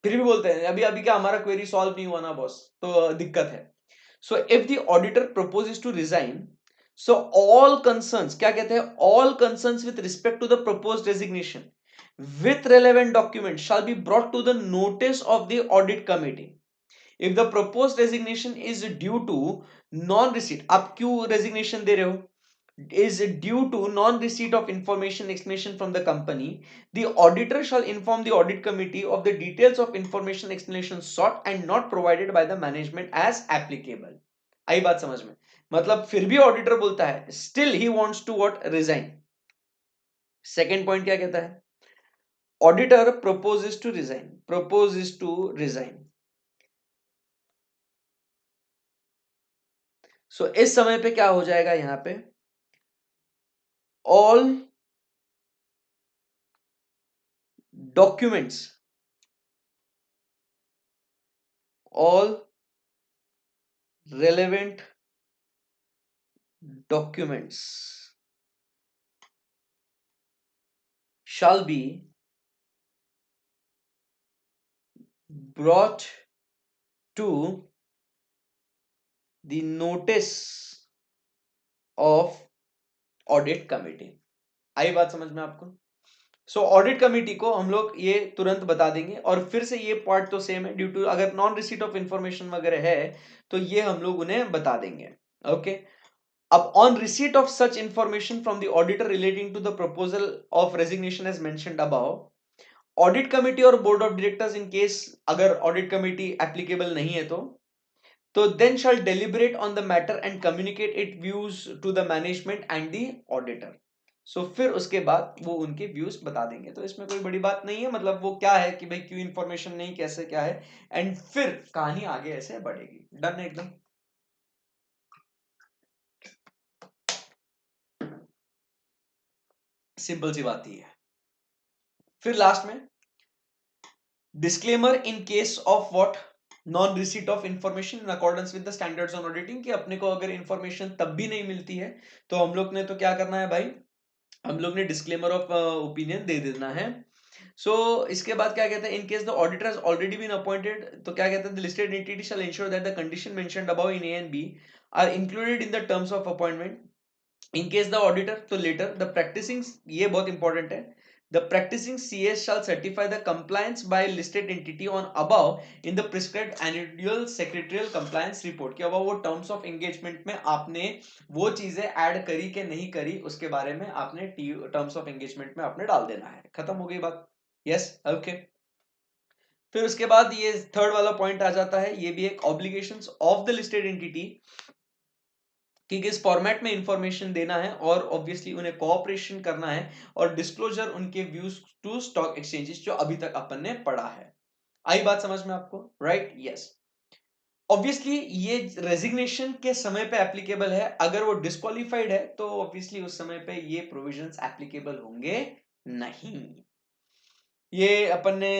फिर भी बोलते हैं अभी अभी क्या हमारा क्वेरी सॉल्व नहीं हुआ ना बॉस, तो दिक्कत है। So if the auditor proposes to resign, so all concerns, क्या कहते हैं, all concerns with respect to the proposed resignation with relevant document shall be brought to the notice of the audit committee। if the proposed resignation is due to non receipt, आप क्यों resignation दे रहे हो, is due to non receipt of information explanation from the company, the auditor shall inform the audit committee of the details of information explanation sought and not provided by the management as applicable। आई बात समझ में? मतलब फिर भी auditor बोलता है still he wants to what, resign. Second point क्या कहता है, auditor proposes to resign। So इस समय पे क्या हो जाएगा, यहां पे all documents, all relevant documents shall be brought to the notice of audit committee. आई बात समझ में आपको? सो ऑडिट कमेटी को हम लोग ये तुरंत बता देंगे, और फिर से ये पार्ट तो सेम है, ड्यू टू अगर नॉन रिसीट ऑफ इंफॉर्मेशन वगैरह है तो ये हम लोग उन्हें बता देंगे। ओके, अब on receipt of such information from the auditor relating to the proposal of resignation as mentioned above, audit committee और board of directors in case अगर ऑडिट कमेटी एप्लीकेबल नहीं है तो then shall deliberate on the matter and communicate its views to the management and the auditor। सो फिर उसके बाद वो उनके व्यूज बता देंगे। तो इसमें कोई बड़ी बात नहीं है, मतलब वो क्या है कि भाई क्यों इंफॉर्मेशन नहीं, कैसे क्या है, एंड फिर कहानी आगे ऐसे बढ़ेगी। डन है एकदम। सिंपल सी बात ही है। फिर लास्ट में disclaimer in case of what, non receipt of information in accordance with the standards on auditing, कि अपने को अगर इंफॉर्मेशन तब भी नहीं मिलती है तो हम लोग ने तो क्या करना है भाई, हम लोग ने डिस्क्लेमर ऑफ ओपिनियन दे देना है। सो इसके बाद क्या कहते हैं, in case the auditor has already been appointed, तो क्या कहते हैं, the listed entity shall ensure that the condition mentioned above in A and B are included in the terms of appointment. In case the auditor, तो later the practising, ये बहुत important है, the practicing CS shall certify the compliance by listed entity on above in the prescribed annual secretarial compliance report। कि अब वो terms of engagement में आपने वो चीजें ऐड करी कि नहीं करी, उसके बारे में आपने टर्म्स ऑफ एंगेजमेंट में आपने डाल देना है। खत्म हो गई बात। Yes, okay. फिर उसके बाद ये थर्ड वाला पॉइंट आ जाता है, ये भी एक obligations of the listed entity कि किस फॉर्मेट में इंफॉर्मेशन देना है, और ऑब्वियसली उन्हें कोऑपरेशन करना है, और डिस्क्लोजर उनके व्यूज टू स्टॉक एक्सचेंजेस, जो अभी तक अपन ने पढ़ा है। आई बात समझ में आपको? Right, yes. ऑब्वियसली ये रेजिग्नेशन के समय पे एप्लीकेबल है, अगर वो डिस्क्वालिफाइड है तो ऑब्वियसली उस समय पे ये प्रोविजंस एप्लीकेबल होंगे नहीं। ये अपन ने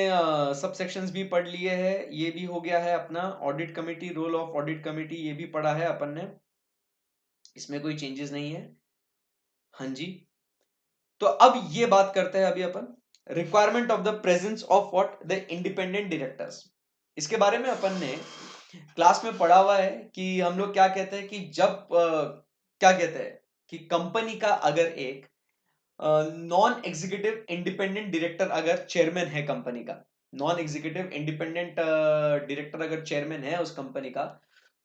सब सेक्शंस भी पढ़ लिए हैं, ये भी हो गया है अपना audit committee, role of audit committee, ये भी पढ़ा है अपन ने, इसमें कोई चेंजेस नहीं है। हाँ जी। तो अब ये बात करते हैं अभी अपन requirement of the presence of what, the independent directors. इसके बारे में अपन ने क्लास में पढ़ा हुआ है कि हम लोग क्या कहते हैं कि जब क्या कहते हैं कि कंपनी का अगर एक नॉन एग्जीक्यूटिव इंडिपेंडेंट डायरेक्टर अगर चेयरमैन है कंपनी का, नॉन एग्जीक्यूटिव इंडिपेंडेंट डायरेक्टर अगर चेयरमैन है उस कंपनी का,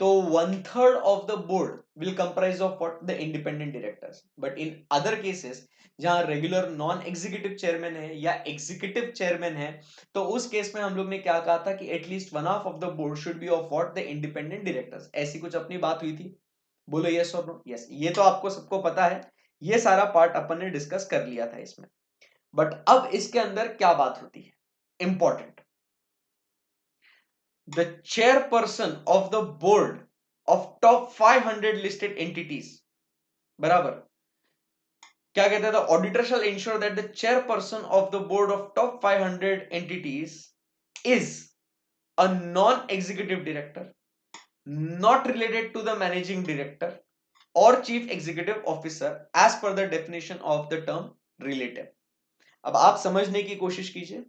तो 1/3 of the board will comprise of what, the independent directors. But in other cases जहां रेगुलर नॉन एग्जीक्यूटिव चेयरमैन है या एग्जीक्यूटिव चेयरमैन है, तो उस केस में हम लोग ने क्या कहा था कि at least 1/2 of the board should be of what, the independent directors. ऐसी कुछ अपनी बात हुई थी, बोलो यस और नो? यस, ये तो आपको सबको पता है, ये सारा पार्ट अपन ने डिस्कस कर लिया था इसमें। बट अब इसके अंदर क्या बात होती है, important, the chairperson of the board of top 500 listed entities, बराबर, क्या कहते हैं, auditor shall ensure that the chairperson of the board of top 500 entities is a non executive director not related to the managing director or chief executive officer as per the definition of the term relative। अब आप समझने की कोशिश कीजिए,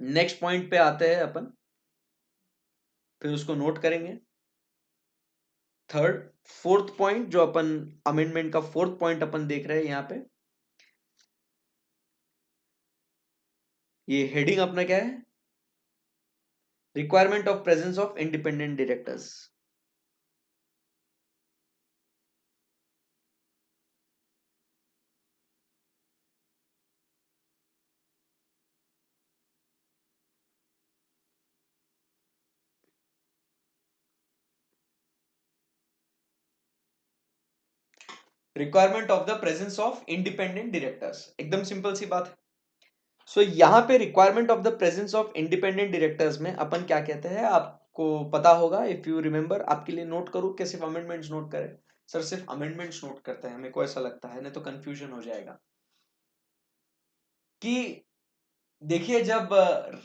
next point पे आते हैं अपन, फिर उसको नोट करेंगे। थर्ड, फोर्थ पॉइंट जो अपन अमेंडमेंट का फोर्थ पॉइंट अपन देख रहे हैं यहां पे, ये हेडिंग अपना क्या है, requirement of presence of independent directors. Requirement of the presence of independent directors, एकदम सिंपल सी बात है। सो यहाँ पे requirement of the presence of independent directors में अपन क्या कहते हैं, आपको पता होगा, इफ यू रिमेंबर, आपके लिए नोट करूं कि सिर्फ अमेंडमेंट्स नोट करें, सर सिर्फ अमेंडमेंट्स नोट करते हैं, मेरे को ऐसा लगता है, नहीं तो कंफ्यूजन हो जाएगा। कि देखिए जब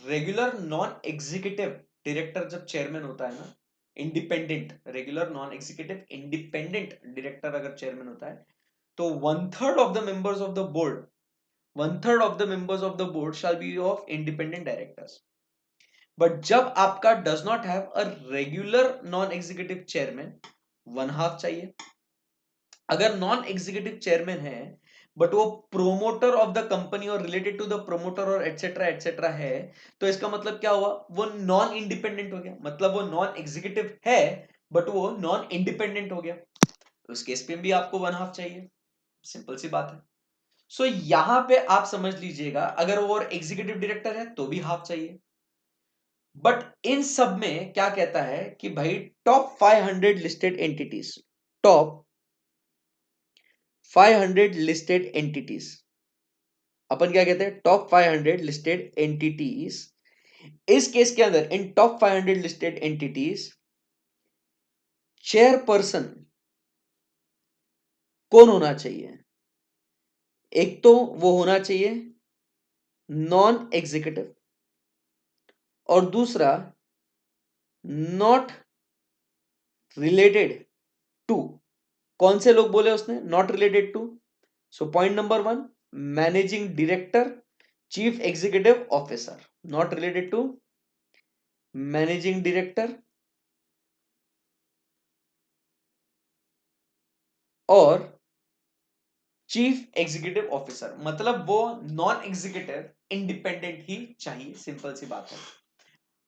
रेगुलर नॉन एग्जीक्यूटिव डायरेक्टर जब चेयरमैन होता है ना, independent regular non executive independent director अगर चेयरमैन होता है, तो 1/3 of the members of the board 1/3 of the members of the board shall be of independent directors. But जब आपका does not have a regular non executive chairman, 1/2 चाहिए। अगर non executive chairman है but वो promoter of the company और related to the promoter और etcetera etcetera है, तो इसका मतलब क्या हुआ, वो नॉन इंडिपेंडेंट हो गया। मतलब वो नॉन एग्जीक्यूटिव है बट वो नॉन इंडिपेंडेंट हो गया। उस केस में भी आपको 1/2 चाहिए, सिंपल सी बात है। सो यहां पे आप समझ लीजिएगा, अगर वो और एग्जीक्यूटिव डायरेक्टर है तो भी हाफ चाहिए। बट इन सब में क्या कहता है कि भाई top 500 listed entities, top 500 listed entities, अपन क्या कहते हैं, टॉप 500 लिस्टेड एंटिटीज। इस केस के अंदर in top 500 listed entities chairperson कौन होना चाहिए? एक तो वो होना चाहिए नॉन एग्जीक्यूटिव, और दूसरा नॉट रिलेटेड टू। कौन से लोग बोले उसने not related to? So point number 1, managing director, chief executive officer, not related to managing director और चीफ एग्जीक्यूटिव ऑफिसर। मतलब वो नॉन एग्जीक्यूटिव इंडिपेंडेंट ही चाहिए, सिंपल सी बात है।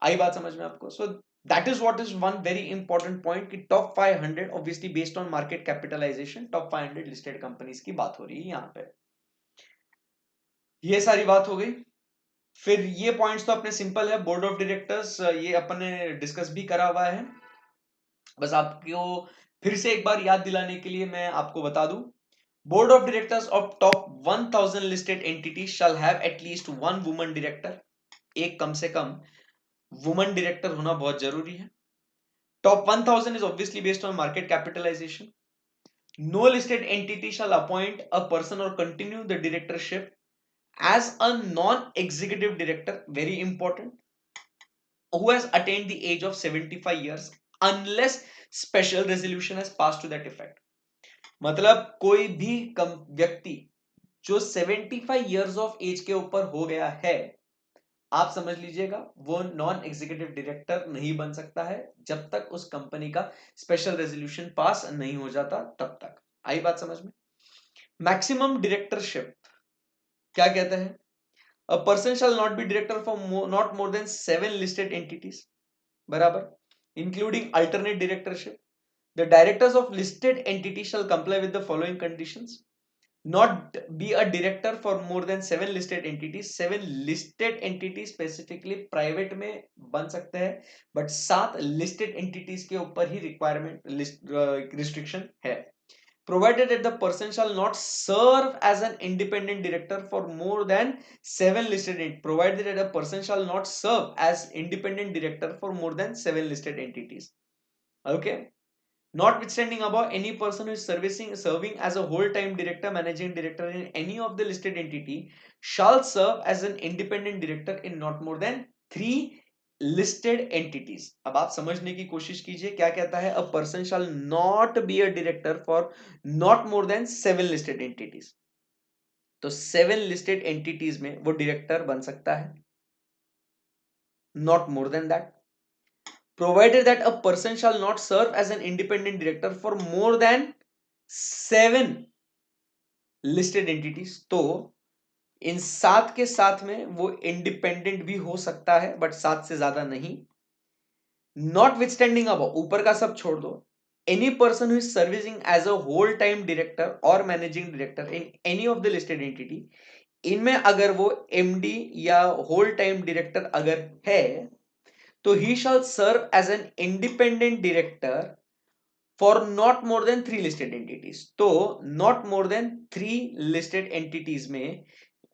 आई बात समझ में आपको? So that is what is one very important point कि top 500 obviously based on market capitalisation, top 500 listed companies की बात हो रही है यहां पे। ये सारी बात हो गई। फिर ये पॉइंट्स तो अपने सिंपल है, बोर्ड ऑफ डायरेक्टर्स ये अपन ने डिस्कस भी करा हुआ है। बस आपको फिर से एक बार याद दिलाने के लिए मैं आपको बता दूं, board of directors of top 1000 listed entities shall have at least one woman director. एक कम से कम वुमन डायरेक्टर होना बहुत जरूरी है। Top 1000 is obviously based on market capitalisation. No listed entity shall appoint a person और continue the directorship as a non-executive director, very important, who has attained the age of 75 years unless special resolution has passed to that effect। मतलब कोई भी व्यक्ति जो 75 years of as के ऊपर हो गया है, आप समझ लीजिएगा वो नॉन एग्जीक्यूटिव डायरेक्टर नहीं बन सकता है जब तक उस कंपनी का स्पेशल रेजोल्यूशन पास नहीं हो जाता, तब तक। आई बात समझ में? मैक्सिमम डायरेक्टरशिप क्या कहता है? A person shall not be director for not more than 7 listed entities, बराबर, including alternate directorship। The directors of listed entities shall comply with the following conditions: not be a director for more than 7 listed entities। 7 listed entities specifically private में बन सकते हैं, but 7 listed entities के ऊपर ही requirement restriction है। Provided that the person shall not serve as an independent director for more than 7 listed provided that a person shall not serve as independent director for more than 7 listed entities। Okay, notwithstanding above, any person who is serving as a whole time director, managing director in any of the listed entity shall serve as an independent director in not more than 3 listed entities. अब आप समझने की कोशिश कीजिए क्या कहता है, अ person shall not be a director for not more than 7 listed entities. तो 7 लिस्टेड एंटिटीज में वो डायरेक्टर बन सकता है, not more than that. Provided that a person shall not serve as an independent director for more than 7 listed entities. तो इन 7 के साथ में वो इंडिपेंडेंट भी हो सकता है, बट 7 से ज्यादा नहीं। नॉट विथस्टैंडिंग अब ऊपर का सब छोड़ दो, any person who is servicing as a whole time director और managing director in any of the listed entity, इनमें अगर वो एमडी या होल टाइम डायरेक्टर अगर है, तो he shall serve as an independent director for not more than 3 listed entities. तो not more than 3 listed entities में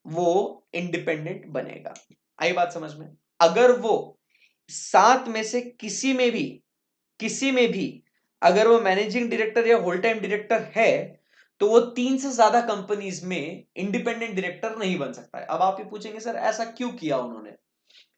वो इंडिपेंडेंट बनेगा। आई बात समझ में? अगर वो 7 में से किसी में भी अगर वो मैनेजिंग डायरेक्टर या होल टाइम डायरेक्टर है तो वो 3 से ज्यादा कंपनीज में इंडिपेंडेंट डायरेक्टर नहीं बन सकता है। अब आप ये पूछेंगे सर ऐसा क्यों किया उन्होंने?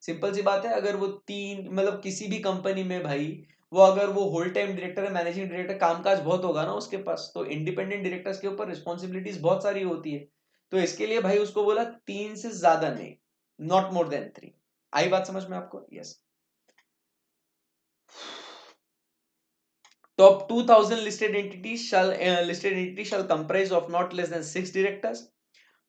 सिंपल सी बात है, अगर वो तीन मतलब किसी भी कंपनी में भाई वो अगर वो होल टाइम डायरेक्टर है, मैनेजिंग डायरेक्टर, कामकाज बहुत होगा ना उसके पास, तो इंडिपेंडेंट डायरेक्टर्स के ऊपर रिस्पॉन्सिबिलिटीज बहुत सारी होती है। तो इसके लिए भाई उसको बोला 3 से ज्यादा नहीं, नॉट मोर देन 3। आई बात समझ में आपको? Yes. Top 2000 listed entity shall comprise of not less than 6 directors.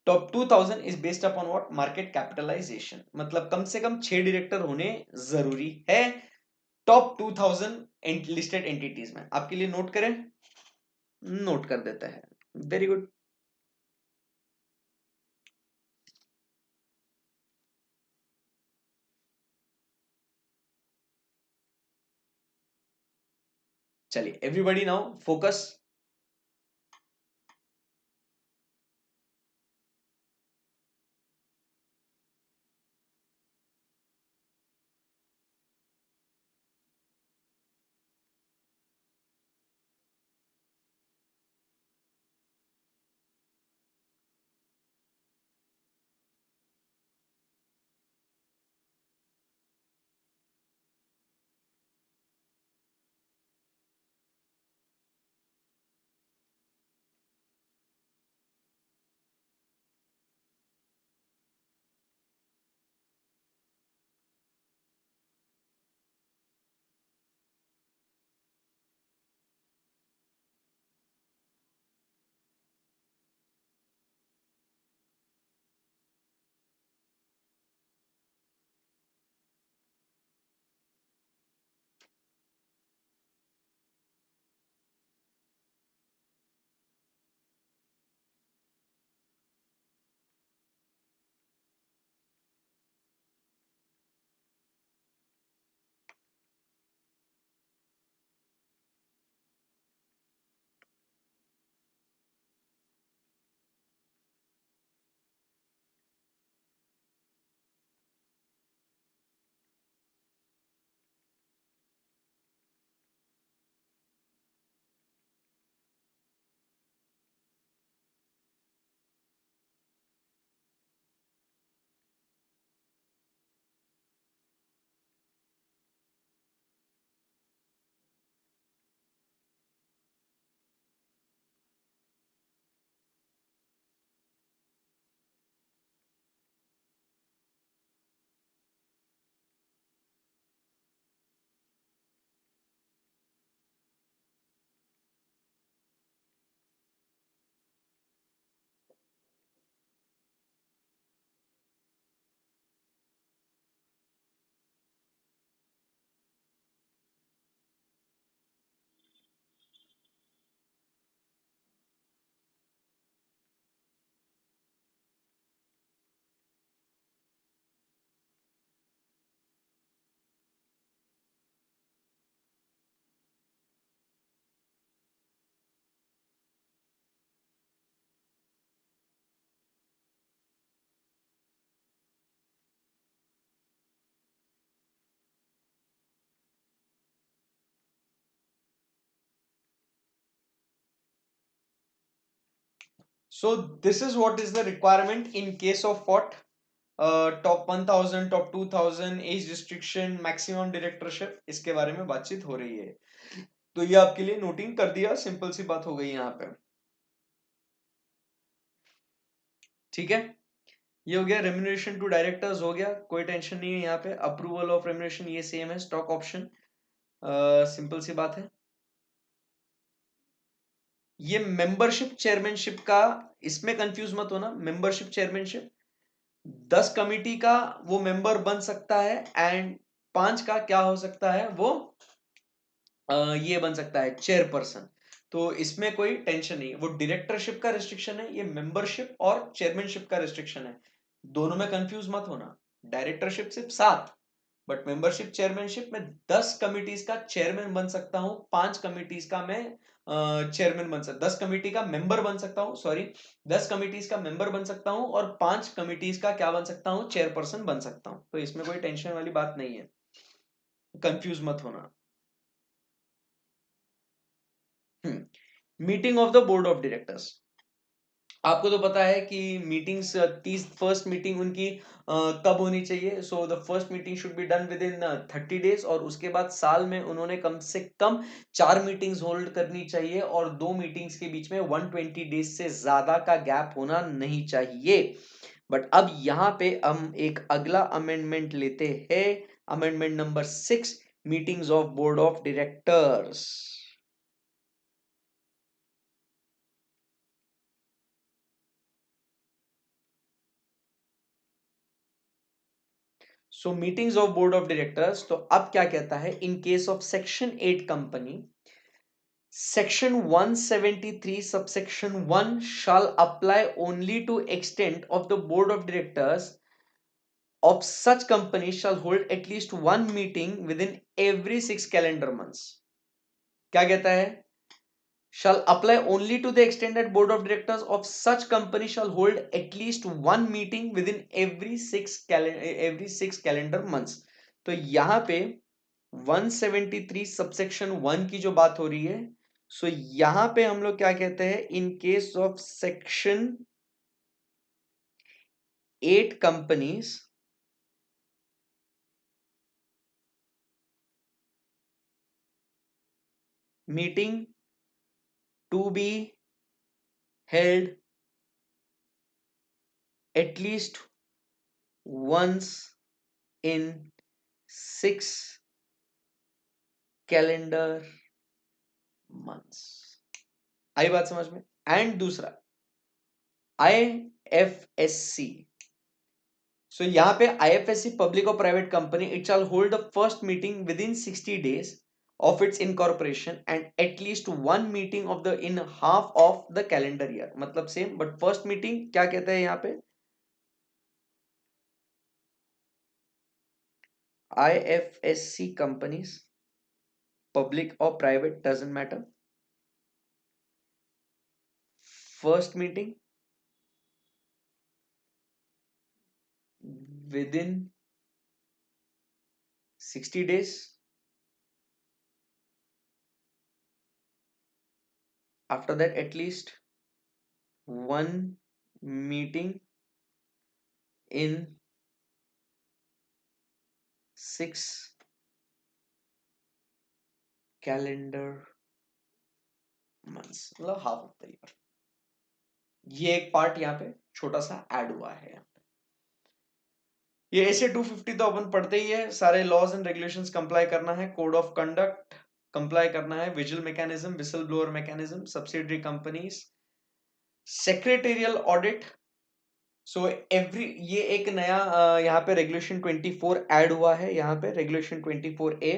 Top 2000 is based upon what? Market capitalization. मतलब कम से कम 6 डायरेक्टर होने जरूरी है टॉप 2000 लिस्टेड एंटिटीज में। आपके लिए नोट करें, नोट कर देता है। Very good. चलिए everybody now focus. So this is what is the requirement in case of what? Top 1000, top 2000, as restriction, maximum directorship, इसके बारे में बातचीत हो रही है। तो ये आपके लिए नोटिंग कर दिया, सिंपल सी बात हो गई यहाँ पे। ठीक है, ये हो गया रेम्यूनरेशन टू डायरेक्टर्स, हो गया, कोई टेंशन नहीं है यहाँ पे। अप्रूवल ऑफ रेम्यूनरेशन ये सेम है, स्टॉक ऑप्शन, सिंपल सी बात है। ये मेंबरशिप चेयरमैनशिप का, इसमें कंफ्यूज मत होना। मेंबरशिप चेयरमैनशिप 10 कमिटी का वो मेंबर बन सकता है, एंड 5 का क्या हो सकता है वो ये बन सकता है चेयरपर्सन। तो इसमें कोई टेंशन नहीं है। वो डायरेक्टरशिप का रिस्ट्रिक्शन है, ये मेंबरशिप और चेयरमैनशिप का रिस्ट्रिक्शन है। दोनों में कंफ्यूज मत होना। डायरेक्टरशिप सिर्फ 7, बट मेंबरशिप चेयरमैनशिप में 10 कमिटीज का चेयरमैन बन सकता हूं, 5 कमिटीज का मैं चेयरमैन बन सकता, 10 कमिटी का मेंबर बन सकता हूँ, सॉरी, 10 कमिटीज का मेंबर बन सकता हूँ, और 5 कमिटीज का क्या बन सकता हूँ? चेयरपर्सन बन सकता हूँ। तो इसमें कोई टेंशन वाली बात नहीं है, कंफ्यूज मत होना। Meeting of the board of directors. आपको तो पता है कि मीटिंग्स 30 फर्स्ट मीटिंग उनकी कब होनी चाहिए। So the first meeting should be done with in 30 days, और उसके बाद साल में उन्होंने कम से कम 4 मीटिंग्स होल्ड करनी चाहिए, और 2 मीटिंग्स के बीच में 120 डेज से ज्यादा का गैप होना नहीं चाहिए। बट अब यहां पे हम एक अगला अमेंडमेंट लेते हैं, amendment number 6, meetings of board of directors. So meetings of board of directors, तो अब क्या कहता है, इन case of section 8 company, section 173 subsection 1 shall apply only to extent of the board of directors of such company shall hold at least one meeting within every 6 calendar months। क्या कहता है, shall apply only to the extent that board of directors of such company shall hold at least one meeting within every 6 calendar months। तो यहां पे 173 subsection 1 की जो बात हो रही है, सो यहां पे हम लोग क्या कहते हैं, in case of section 8 companies, meeting to be held at least once in 6 calendar months. आई बात समझ में। एंड दूसरा IFSC, सो यहां पे IFSC पब्लिक और private company, it shall hold the first meeting with in 60 days of its incorporation and at least one meeting of the in half of the calendar year। मतलब same, but first meeting क्या कहते हैं यहां पे, IFSC companies, public और private doesn't matter, first meeting within 60 days, after that at least one meeting in 6 calendar months, मतलब half of the year. ये एक पार्ट यहाँ पे छोटा सा ऐड हुआ है यहाँ पे। ये ऐसे 250 तो अपन पढ़ते ही है, सारे लॉज एंड रेगुलेशंस कंप्लाई करना है, कोड ऑफ कंडक्ट कंप्लाई करना है, vigil mechanism, whistle blower mechanism, subsidiary companies, secretarial audit. So every, ये एक नया यहाँ पे रेगुलेशन 24 ऐड हुआ है, यहाँ पे रेगुलेशन 24A।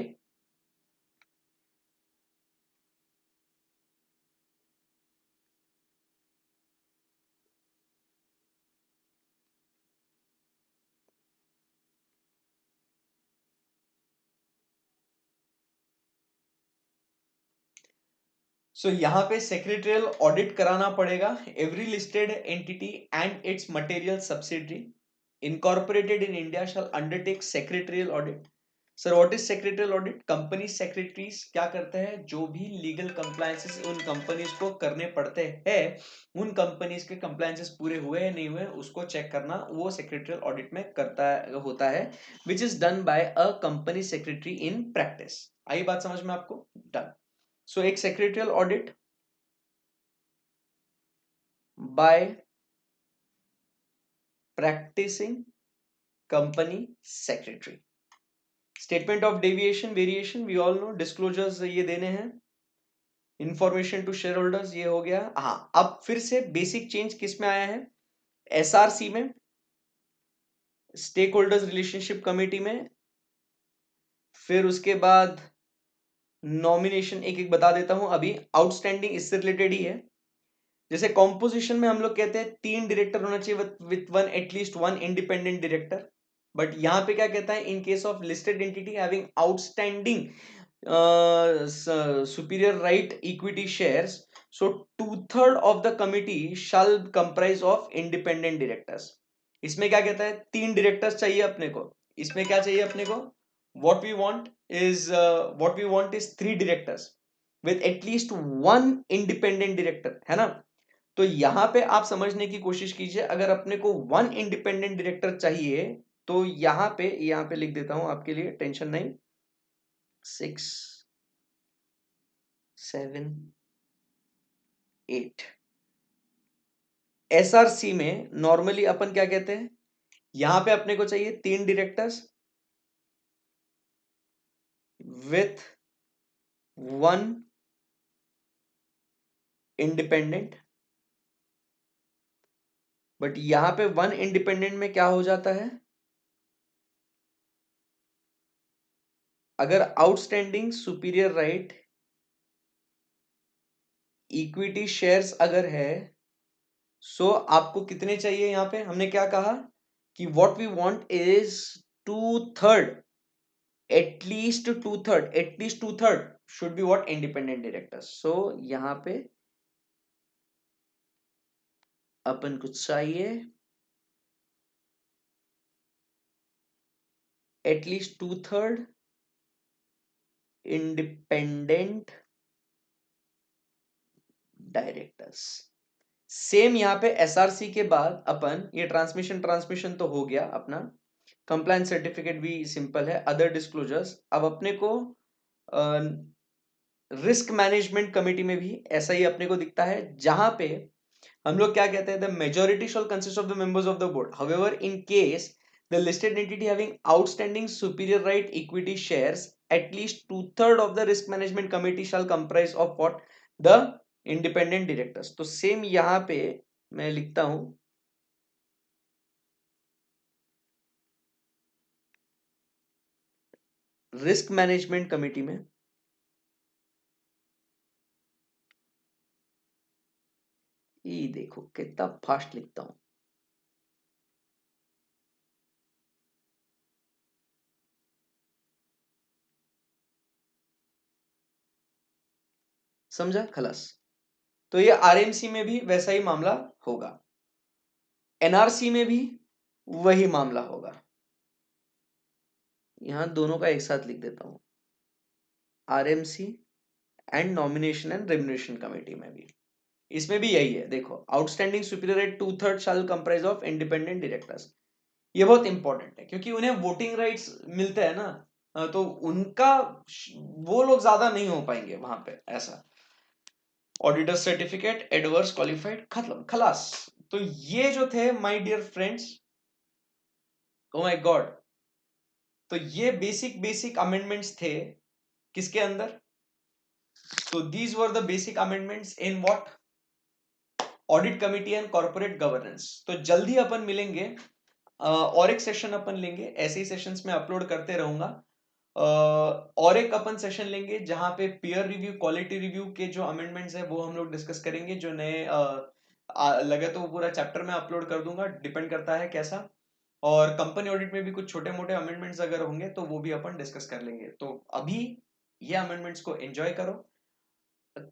सो यहाँ पे सेक्रेटरियल ऑडिट कराना पड़ेगा, every listed entity and it's material subsidiary incorporated in India shall undertake secretarial audit. Sir what is secretarial audit, company secretaries क्या करते हैं, जो भी लीगल कंप्लायंसेस उन कंपनीज को करने पड़ते हैं, उन कंपनीज के कंप्लायंसेस पूरे हुए या नहीं हुए उसको चेक करना, वो सेक्रेटरियल ऑडिट में करता होता है, which is done by a company secretary in practice. आई बात समझ में आपको, डन। सो एक secretarial audit by practising company secretary, statement of deviation variation we all know, disclosures ये देने हैं, इंफॉर्मेशन टू शेयर होल्डर्स ये हो गया। हाँ, अब फिर से बेसिक चेंज किस में आया है, SRC में, स्टेक होल्डर्स रिलेशनशिप कमेटी में, फिर उसके बाद नॉमिनेशन एक एक बता देता हूं अभी, आउटस्टैंडिंग इससे रिलेटेड ही है। जैसे कॉम्पोजिशन में हम लोग कहते हैं 3 डायरेक्टर होना चाहिए with one at least one independent director, but यहां पे क्या कहता है, इन case of listed entity having outstanding superior right equity shares, so 2/3 of the committee shall comprise of independent directors। इसमें क्या कहता है, 3 डायरेक्टर्स चाहिए अपने को, इसमें क्या चाहिए अपने को, what we want is 3 directors, with at least one independent director, है ना। तो यहां पे आप समझने की कोशिश कीजिए, अगर अपने को वन इंडिपेंडेंट डायरेक्टर चाहिए तो यहां पे लिख देता हूं आपके लिए, टेंशन नहीं। 6 7 8 एसआरसी में नॉर्मली अपन क्या कहते हैं, यहां पे अपने को चाहिए 3 directors with one independent. But यहां पे वन इंडिपेंडेंट में क्या हो जाता है, अगर outstanding superior right equity shares अगर है, सो आपको कितने चाहिए, यहां पे हमने क्या कहा कि what we want is 2/3, at least two third should be what independent directors. So यहां पे अपन को चाहिए एटलीस्ट 2/3 इंडिपेंडेंट डायरेक्टर्स। सेम यहां पे एसआरसी के बाद अपन ये ट्रांसमिशन तो हो गया अपना, कंप्लायंस सर्टिफिकेट भी सिंपल है, अदर डिस्क्लोजर्स। अब अपने को रिस्क मैनेजमेंट कमेटी में भी ऐसा ही अपने को दिखता है, जहां पे हम लोग क्या कहते हैं, the majority shawl consist of the members of the board, however in case the listed entity having outstanding superior right equity shares at least 2/3 of the risk management committee shell comprise of what, the independent directors. तो same यहां पे मैं लिखता हूं, risk management committee में ये देखो कितना फास्ट लिखता हूं, समझा खलास। तो ये आरएमसी में भी वैसा ही मामला होगा, एनआरसी में भी वही मामला होगा। यहां दोनों का एक साथ लिख देता हूं, RMC and nomination and remuneration committee में भी, इसमें भी यही है। देखो, outstanding superior at 2/3 shall comprise of independent directors. ये बहुत इंपॉर्टेंट है क्योंकि उन्हें वोटिंग राइट्स मिलते हैं ना, तो उनका वो लोग ज्यादा नहीं हो पाएंगे वहां पे ऐसा। ऑडिटर सर्टिफिकेट एडवर्स क्वालिफाइड, खत्म खलास। तो ये जो थे my dear friends, oh my god, तो ये बेसिक बेसिक अमेंडमेंट्स थे किसके अंदर, तो these were the basic amendments in what, audit committee and corporate governance. तो जल्दी अपन मिलेंगे, और एक सेशन अपन लेंगे, ऐसे ही सेशंस में अपलोड करते रहूंगा। और एक अपन सेशन लेंगे जहां पे पीयर रिव्यू, क्वालिटी रिव्यू के जो अमेंडमेंट्स है वो हम लोग डिस्कस करेंगे, जो नए लगे तो वो पूरा चैप्टर में अपलोड कर दूंगा, डिपेंड करता है कैसा। और कंपनी ऑडिट में भी कुछ छोटे मोटे अमेंडमेंट्स अगर होंगे तो वो भी अपन डिस्कस कर लेंगे। तो अभी ये अमेंडमेंट्स को एंजॉय करो।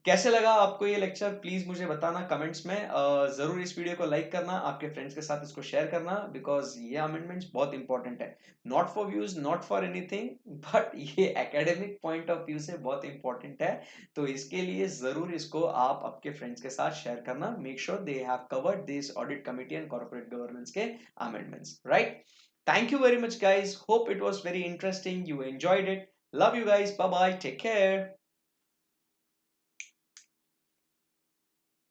कैसे लगा आपको ये लेक्चर, प्लीज मुझे बताना कमेंट्स में। जरूर इस वीडियो को लाइक करना, आपके फ्रेंड्स के साथ इसको शेयर करना, बिकॉज ये अमेंडमेंट्स बहुत इंपॉर्टेंट है, not for views, not for anything, but ये एकेडमिक पॉइंट ऑफ व्यू से बहुत इंपॉर्टेंट है। तो इसके लिए जरूर इसको आप आपके फ्रेंड्स के साथ शेयर करना, make sure they have covered this audit committee and corporate governance के amendments, right. Thank you very much guys, hope it was very interesting, you enjoyed it, love you guys, bye bye, take care.